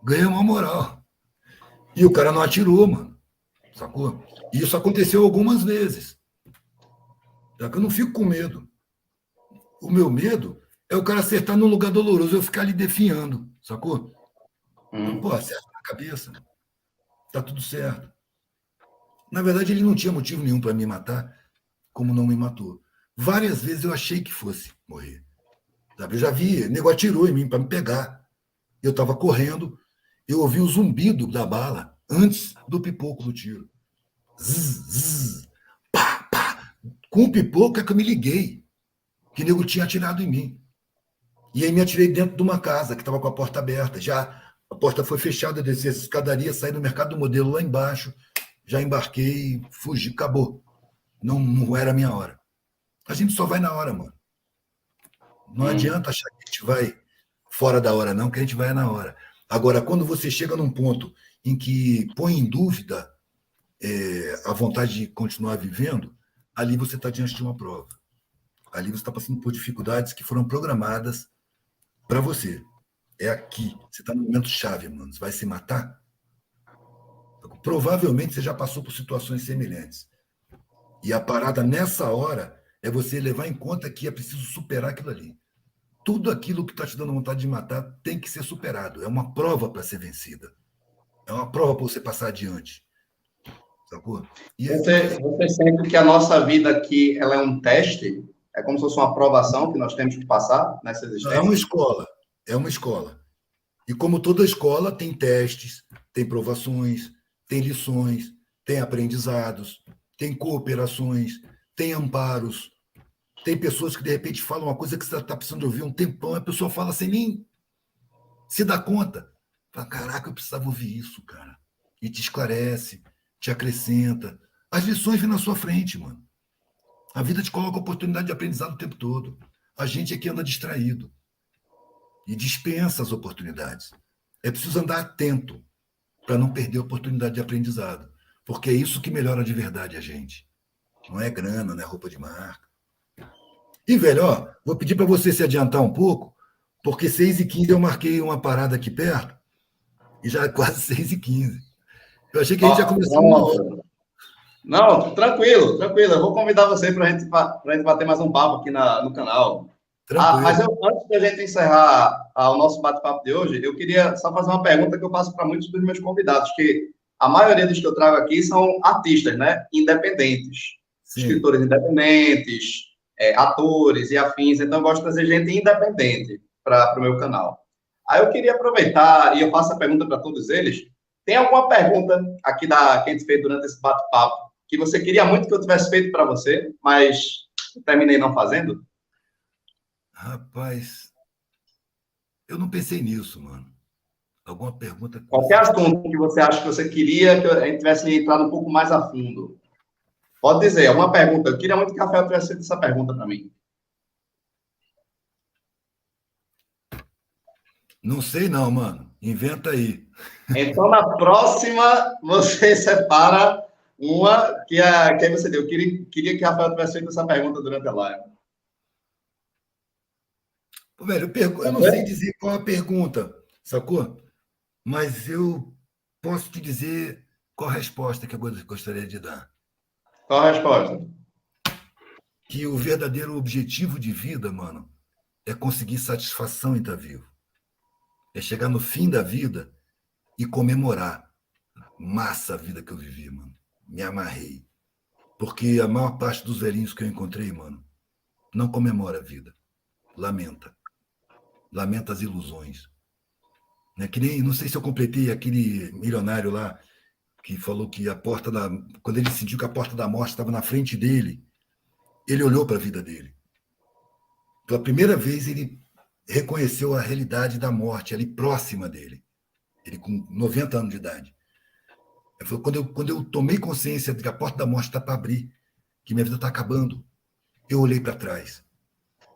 Ganhei maior moral. E o cara não atirou, mano. Sacou? E isso aconteceu algumas vezes. Já que eu não fico com medo. O meu medo é o cara acertar num lugar doloroso, eu ficar ali definhando, sacou? Pô, acerta na cabeça. Tá tudo certo. Na verdade, ele não tinha motivo nenhum para me matar, como não me matou. Várias vezes eu achei que fosse morrer. Sabe? Eu já vi, o nego atirou em mim para me pegar. Eu estava correndo, eu ouvi o zumbido da bala antes do pipoco do tiro. Zzz, zzz, pá, pá. Com o pipoco é que eu me liguei, que o nego tinha atirado em mim. E aí me atirei dentro de uma casa que estava com a porta aberta. Já a porta foi fechada, desci essa escadaria, saí do mercado do modelo lá embaixo, já embarquei, fugi, acabou. Não era a minha hora. A gente só vai na hora, mano. Não adianta achar que a gente vai fora da hora, não, que a gente vai na hora. Agora, quando você chega num ponto em que põe em dúvida a vontade de continuar vivendo, ali você está diante de uma prova. Ali você está passando por dificuldades que foram programadas para você. É aqui. Você está no momento chave, mano. Você vai se matar? Provavelmente você já passou por situações semelhantes. E a parada nessa hora é você levar em conta que é preciso superar aquilo ali. Tudo aquilo que está te dando vontade de matar tem que ser superado. É uma prova para ser vencida. É uma prova para você passar adiante. Sacou? E Você sente que a nossa vida aqui ela é um teste? É como se fosse uma aprovação que nós temos que passar nessa é uma existência? escola. É uma escola. E como toda escola, tem testes, tem provações, tem lições, tem aprendizados, tem cooperações, tem amparos. Tem pessoas que, de repente, falam uma coisa que você está precisando ouvir um tempão, a pessoa fala sem nem se dar conta. Fala, caraca, eu precisava ouvir isso, cara. E te esclarece, te acrescenta. As lições vêm na sua frente, mano. A vida te coloca oportunidade de aprendizado o tempo todo. A gente aqui anda distraído e dispensa as oportunidades. É preciso andar atento para não perder a oportunidade de aprendizado, porque é isso que melhora de verdade a gente. Não é grana, não é roupa de marca. E, velho, ó, vou pedir para você se adiantar um pouco, porque 6h15 eu marquei uma parada aqui perto, e já é quase 6h15. Eu achei que a gente já Ó, começou 1 hora. pronto. Não, tranquilo, tranquilo. Eu vou convidar você para gente bater mais um papo aqui no canal. Ah, mas Tranquilo. antes da gente encerrar o nosso bate-papo de hoje, eu queria só fazer uma pergunta que eu faço para muitos dos meus convidados, que a maioria dos que eu trago aqui são artistas, né? Independentes. Sim. Escritores independentes, atores e afins. Então, eu gosto de trazer gente independente para o meu canal. Aí eu queria aproveitar, e eu faço a pergunta para todos eles, tem alguma pergunta aqui que a gente fez durante esse bate-papo que você queria muito que eu tivesse feito para você, mas eu terminei não fazendo? Rapaz, eu não pensei nisso, mano. Alguma pergunta que Qualquer você. assunto que você acha que você queria que a gente tivesse entrado um pouco mais a fundo. Pode dizer, é uma pergunta. Eu queria muito que a Rafael tivesse feito essa pergunta para mim. Não sei não, mano. Inventa aí. Então, na próxima, você separa uma que aí você deu. Eu queria que a Rafael tivesse feito essa pergunta durante a live. Pô, velho, eu Pode não sei ser? dizer qual a pergunta, sacou? Mas eu posso te dizer qual a resposta que eu gostaria de dar. Qual a resposta? Que o verdadeiro objetivo de vida, mano, é conseguir satisfação em estar vivo. É chegar no fim da vida e comemorar. Massa a vida que eu vivi, mano. Me amarrei. Porque a maior parte dos velhinhos que eu encontrei, mano, não comemora a vida. Lamenta. Lamenta as ilusões. Né? Que nem, não sei se eu completei aquele milionário lá que falou que a porta da. Quando ele sentiu que a porta da morte estava na frente dele, ele olhou para a vida dele. Pela primeira vez, ele reconheceu a realidade da morte ali próxima dele. Ele com 90 anos de idade. Ele falou, quando eu tomei consciência de que a porta da morte está para abrir, que minha vida está acabando, eu olhei para trás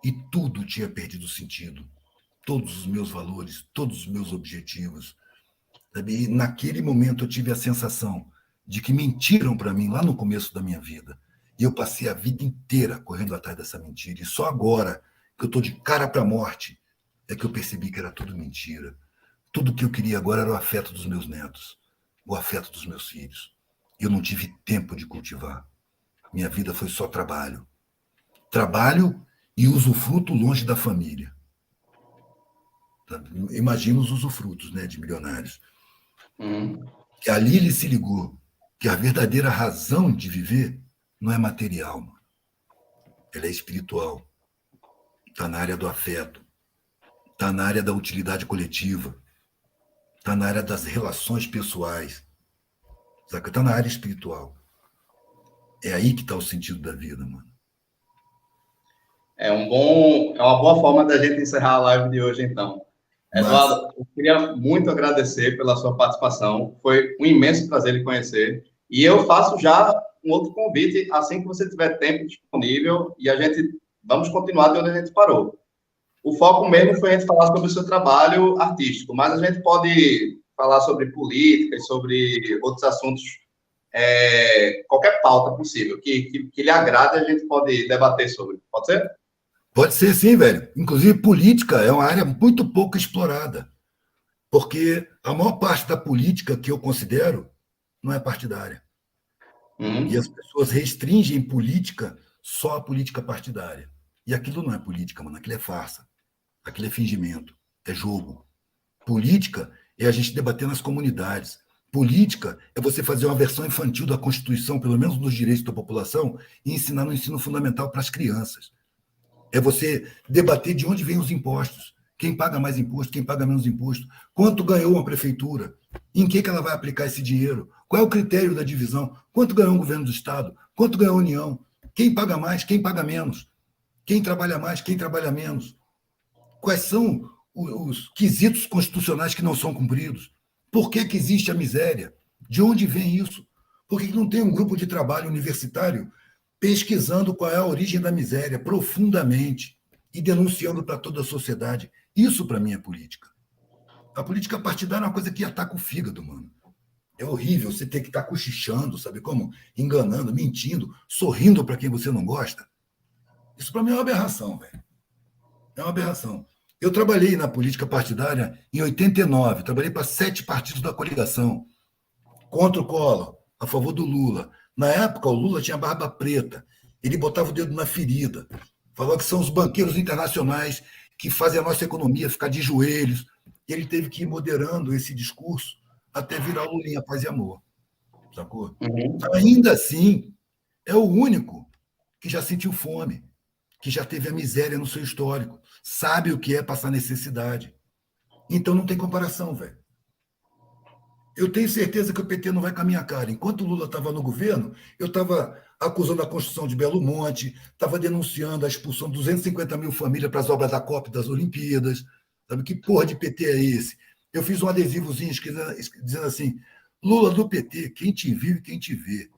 e tudo tinha perdido sentido. Todos os meus valores, todos os meus objetivos. Sabe? E naquele momento eu tive a sensação de que mentiram para mim lá no começo da minha vida. E eu passei a vida inteira correndo atrás dessa mentira. E só agora que eu estou de cara para a morte é que eu percebi que era tudo mentira. Tudo que eu queria agora era o afeto dos meus netos, o afeto dos meus filhos. Eu não tive tempo de cultivar. Minha vida foi só trabalho. Trabalho e usufruto longe da família. Imagina os usufrutos, né, de milionários. Uhum. Que ali ele se ligou que a verdadeira razão de viver não é material, mano. Ela é espiritual. Está na área do afeto, está na área da utilidade coletiva, está na área das relações pessoais, saca? Está na área espiritual. É aí que está o sentido da vida, mano. É uma boa forma da gente encerrar a live de hoje, então. Mas Eduardo, eu queria muito agradecer pela sua participação. Foi um imenso prazer lhe conhecer. E eu faço já um outro convite, assim que você tiver tempo disponível, e a gente vamos continuar de onde a gente parou. O foco mesmo foi a gente falar sobre o seu trabalho artístico, mas a gente pode falar sobre política e sobre outros assuntos, qualquer pauta possível que lhe agrade, a gente pode debater sobre. Pode ser? pode ser sim, velho. Inclusive, política é uma área muito pouco explorada, porque a maior parte da política que eu considero não é partidária. E as Uhum. pessoas restringem política só a política partidária. E aquilo não é política, mano. Aquilo é farsa. Aquilo é fingimento. É jogo. Política é a gente debater nas comunidades. Política é você fazer uma versão infantil da Constituição, pelo menos dos direitos da população, e ensinar no ensino fundamental para as crianças. É você debater de onde vêm os impostos. Quem paga mais imposto, quem paga menos imposto. Quanto ganhou uma prefeitura? Em que ela vai aplicar esse dinheiro? Qual é o critério da divisão? Quanto ganhou o governo do Estado? Quanto ganhou a União? Quem paga mais, quem paga menos? Quem trabalha mais, quem trabalha menos? Quais são os quesitos constitucionais que não são cumpridos? Por que existe a miséria? De onde vem isso? Por que não tem um grupo de trabalho universitário pesquisando qual é a origem da miséria profundamente e denunciando para toda a sociedade? Isso, para mim, é política. A política partidária é uma coisa que ataca o fígado, mano. É horrível você ter que estar cochichando, sabe como? Enganando, mentindo, sorrindo para quem você não gosta. Isso para mim é uma aberração, velho. É uma aberração. Eu trabalhei na política partidária em 89, trabalhei para 7 partidos da coligação, contra o Collor, a favor do Lula. Na época, o Lula tinha barba preta, ele botava o dedo na ferida, falava que são os banqueiros internacionais que fazem a nossa economia ficar de joelhos. E ele teve que ir moderando esse discurso até virar o Lulinha Paz e Amor. Sacou? Ainda assim, é o único que já sentiu fome, que já teve a miséria no seu histórico, sabe o que é passar necessidade. Então não tem comparação, velho. Eu tenho certeza que o PT não vai com a minha cara. Enquanto o Lula estava no governo, eu estava acusando a construção de Belo Monte, estava denunciando a expulsão de 250 mil famílias para as obras da Copa e das Olimpíadas. Sabe que porra de PT é esse? Eu fiz um adesivozinho dizendo assim: Lula do PT, quem te viu e quem te vê.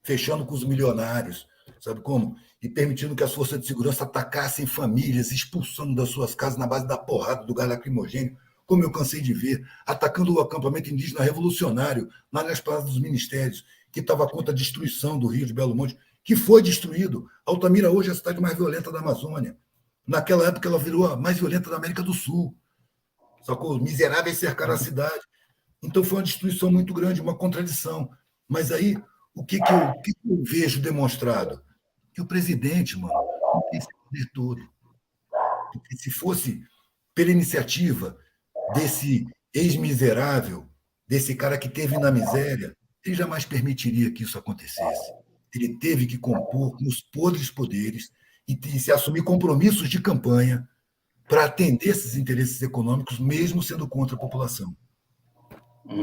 Fechando com os milionários, sabe como? E permitindo que as forças de segurança atacassem famílias, expulsando das suas casas na base da porrada do gás lacrimogênio, como eu cansei de ver, atacando o acampamento indígena revolucionário nas praças dos ministérios, que estava contra a destruição do Rio de Belo Monte, que foi destruído. Altamira hoje é a cidade mais violenta da Amazônia. Naquela época ela virou a mais violenta da América do Sul. Sacou? Os miseráveis cercaram a cidade. Então foi uma destruição muito grande, uma contradição. Mas aí, o que eu vejo demonstrado? Que o presidente, mano, não tem esse poder todo. Porque se fosse pela iniciativa desse ex-miserável, desse cara que teve na miséria, ele jamais permitiria que isso acontecesse. Ele teve que compor com os podres poderes e se assumir compromissos de campanha para atender esses interesses econômicos, mesmo sendo contra a população.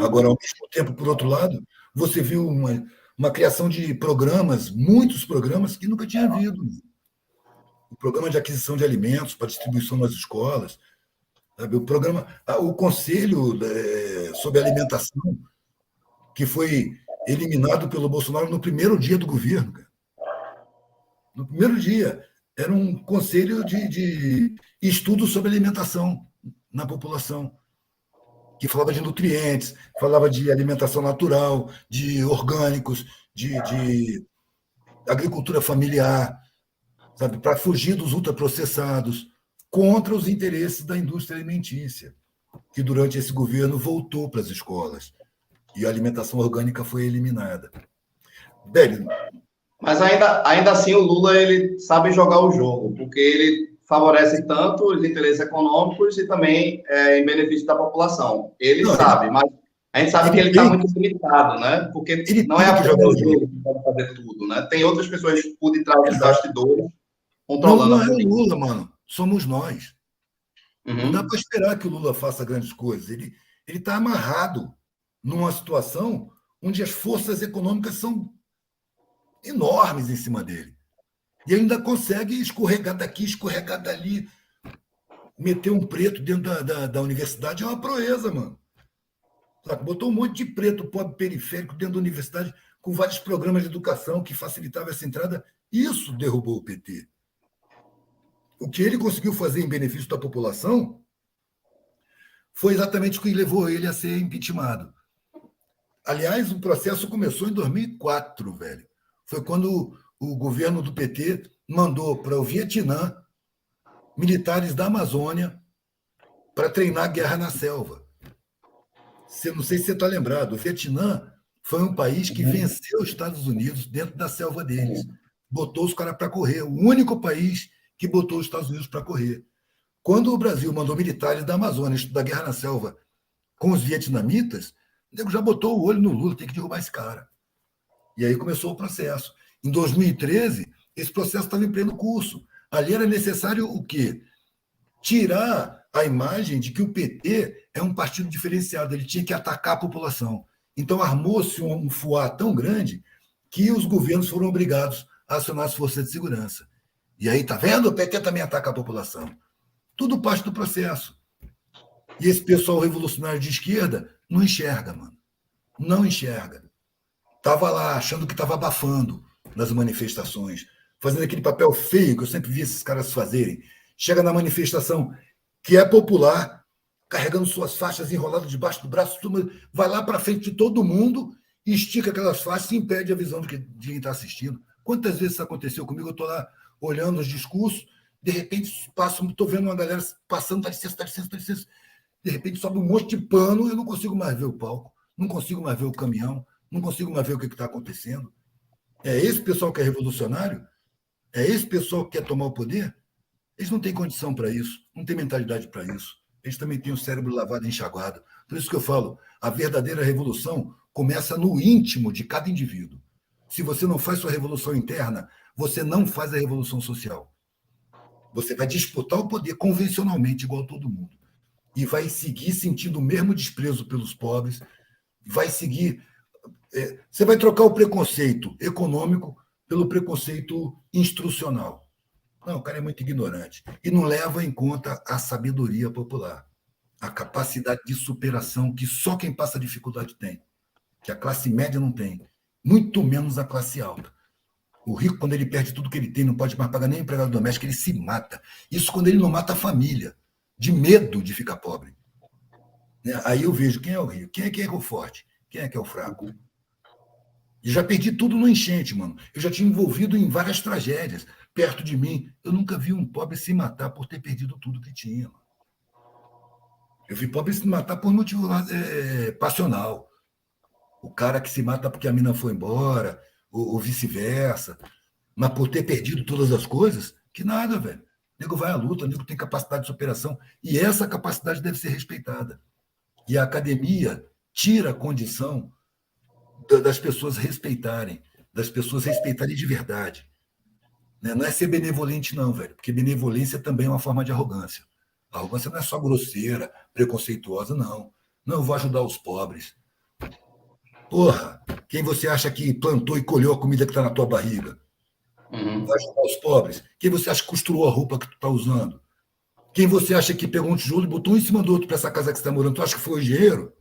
Agora, ao mesmo tempo, por outro lado, você viu uma criação de programas, muitos programas que nunca tinha havido. O programa de aquisição de alimentos para distribuição nas escolas, sabe? O Conselho sobre Alimentação, que foi eliminado pelo Bolsonaro no primeiro dia do governo. Cara. No primeiro dia. Era um conselho de estudo sobre alimentação na população, que falava de nutrientes, falava de alimentação natural, de orgânicos, de agricultura familiar, sabe, para fugir dos ultraprocessados, contra os interesses da indústria alimentícia, que durante esse governo voltou para as escolas e a alimentação orgânica foi eliminada. Velho, mas ainda assim o Lula ele sabe jogar o jogo, porque ele favorece tanto os interesses econômicos e também em benefício da população. Ele sabe, mas a gente sabe que ele está muito limitado, né? Porque não é apenas o Lula que pode fazer tudo, né? Tem outras pessoas por detrás dos bastidores controlando. Não é o Lula, mano. Somos nós. Não dá para esperar que o Lula faça grandes coisas. Ele está amarrado numa situação onde as forças econômicas são enormes em cima dele. E ainda consegue escorregar daqui, escorregar dali. Meter um preto dentro da universidade é uma proeza, mano. Botou um monte de preto, pobre periférico, dentro da universidade, com vários programas de educação que facilitavam essa entrada. Isso derrubou o PT. O que ele conseguiu fazer em benefício da população foi exatamente o que levou ele a ser impeachmentado. Aliás, o processo começou em 2004, velho. Foi quando o governo do PT mandou para o Vietnã militares da Amazônia para treinar guerra na selva. Não sei se você está lembrado, o Vietnã foi um país que venceu os Estados Unidos dentro da selva deles. Botou os caras para correr. O único país que botou os Estados Unidos para correr. Quando o Brasil mandou militares da Amazônia estudar guerra na selva com os vietnamitas, o nego já botou o olho no Lula, tem que derrubar esse cara. E aí começou o processo. Em 2013, esse processo estava em pleno curso. Ali era necessário o quê? Tirar a imagem de que o PT é um partido diferenciado, ele tinha que atacar a população. Então armou-se um fuá tão grande que os governos foram obrigados a acionar as forças de segurança. E aí, tá vendo? O PT também ataca a população. Tudo parte do processo. E esse pessoal revolucionário de esquerda não enxerga, mano. Não enxerga. Estava lá achando que estava abafando nas manifestações, fazendo aquele papel feio que eu sempre vi esses caras fazerem. Chega na manifestação que é popular, carregando suas faixas enroladas debaixo do braço, vai lá para frente de todo mundo e estica aquelas faixas e impede a visão de quem está assistindo. Quantas vezes isso aconteceu comigo? Eu estou lá olhando os discursos, de repente estou vendo uma galera passando, dá licença, dá licença, dá licença. De repente sobe um monte de pano, eu não consigo mais ver o palco, não consigo mais ver o caminhão, não consigo mais ver o que está acontecendo. É esse pessoal que é revolucionário? É esse pessoal que quer tomar o poder? Eles não têm condição para isso, não têm mentalidade para isso. Eles também têm o cérebro lavado e enxaguado. Por isso que eu falo, a verdadeira revolução começa no íntimo de cada indivíduo. Se você não faz sua revolução interna, você não faz a revolução social. Você vai disputar o poder convencionalmente, igual todo mundo. E vai seguir sentindo o mesmo desprezo pelos pobres, vai seguir... Você vai trocar o preconceito econômico pelo preconceito instrucional. Não, o cara é muito ignorante. E não leva em conta a sabedoria popular, a capacidade de superação que só quem passa dificuldade tem, que a classe média não tem, muito menos a classe alta. O rico, quando ele perde tudo que ele tem, não pode mais pagar nem empregado doméstico, ele se mata. Isso quando ele não mata a família, de medo de ficar pobre. Aí eu vejo quem é o rico, quem é o forte, quem é que é o fraco. E já perdi tudo no enchente, mano. Eu já tinha envolvido em várias tragédias. Perto de mim, eu nunca vi um pobre se matar por ter perdido tudo que tinha. Mano. Eu vi pobre se matar por motivo passional. O cara que se mata porque a mina foi embora, ou vice-versa. Mas por ter perdido todas as coisas, que nada, velho. O nego vai à luta, o nego tem capacidade de superação. E essa capacidade deve ser respeitada. E a academia tira a condição das pessoas respeitarem de verdade. Não é ser benevolente, não, velho, porque benevolência também é uma forma de arrogância. A arrogância não é só grosseira, preconceituosa, não. Não, eu vou ajudar os pobres. Porra, quem você acha que plantou e colheu a comida que está na tua barriga? Vai ajudar os pobres. Quem você acha que costurou a roupa que tu está usando? Quem você acha que pegou um tijolo e botou um em cima do outro para essa casa que você está morando? Tu acha que foi o engenheiro?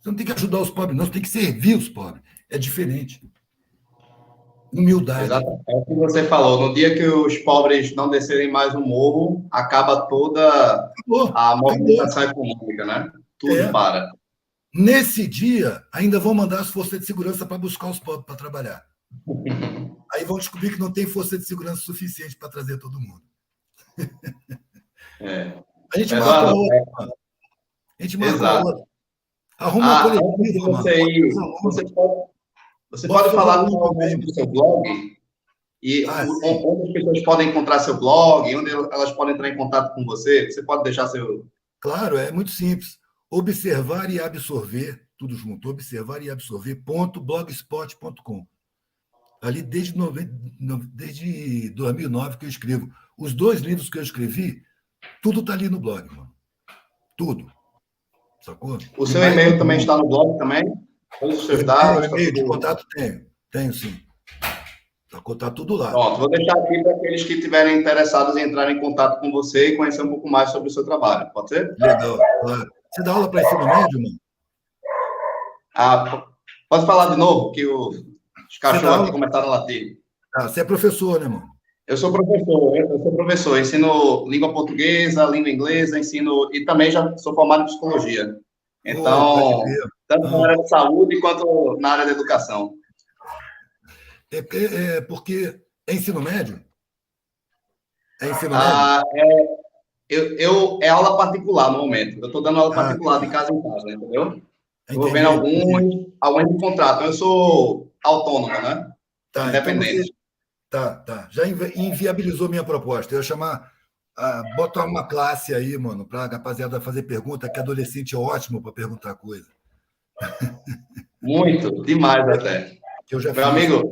Você não tem que ajudar os pobres, não. Você tem que servir os pobres. É diferente. Humildade. Exato. É o que você falou. No dia que os pobres não descerem mais o morro, acaba toda a movimentação econômica, né? Tudo para. Nesse dia, ainda vão mandar as forças de segurança para buscar os pobres para trabalhar. Aí vão descobrir que não tem força de segurança suficiente para trazer todo mundo. A gente marca outra. A gente marca outra. Arruma uma coletiva, mano. Você pode falar do seu blog e onde as pessoas podem encontrar seu blog, onde elas podem entrar em contato com você. Você pode deixar seu... Claro, é muito simples. Observar e absorver, tudo junto, observar e absorver.blogspot.com. Ali desde 2009 que eu escrevo. Os 2 livros que eu escrevi, tudo está ali no blog, mano. Tudo. Sacou? O seu e-mail também está no blog também? Todos os seus dados? E-mail de contato tenho sim. Está tudo lá. Pronto, vou deixar aqui para aqueles que estiverem interessados em entrar em contato com você e conhecer um pouco mais sobre o seu trabalho. Pode ser? Legal, claro. Você dá aula para ensino médio, mano? Pode falar de novo, que os cachorros aqui começaram a latir. Você é professor, né, mano? Eu sou professor, ensino língua portuguesa, língua inglesa, ensino e também já sou formado em psicologia. Então, tanto na área de saúde quanto na área da educação. Porque é ensino médio? É ensino médio? É aula particular no momento. Eu estou dando aula particular de casa em casa, entendeu? Estou vendo alguns de contrato. Eu sou autônomo, né? Independente. Então já inviabilizou minha proposta. Eu ia chamar, botar uma classe aí, mano, para a rapaziada fazer pergunta, que adolescente é ótimo para perguntar coisa. Muito, demais até. Eu já Meu amigo,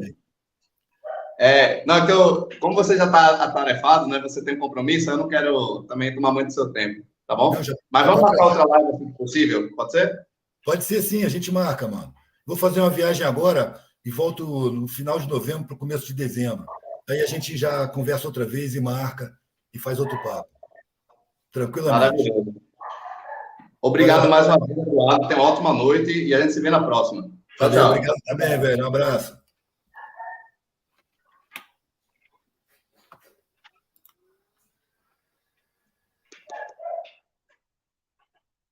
como você já está atarefado, né? Você tem compromisso, eu não quero também tomar muito do seu tempo, tá bom? Mas vamos marcar outra live assim que possível, pode ser? Pode ser sim, a gente marca, mano. Vou fazer uma viagem agora e volto no final de novembro para o começo de dezembro. Aí a gente já conversa outra vez e marca e faz outro papo. Tranquilamente. Maravilhoso. Obrigado mais uma vez, Eduardo. Tenha uma ótima noite e a gente se vê na próxima. Tchau. Obrigado também, velho. Um abraço.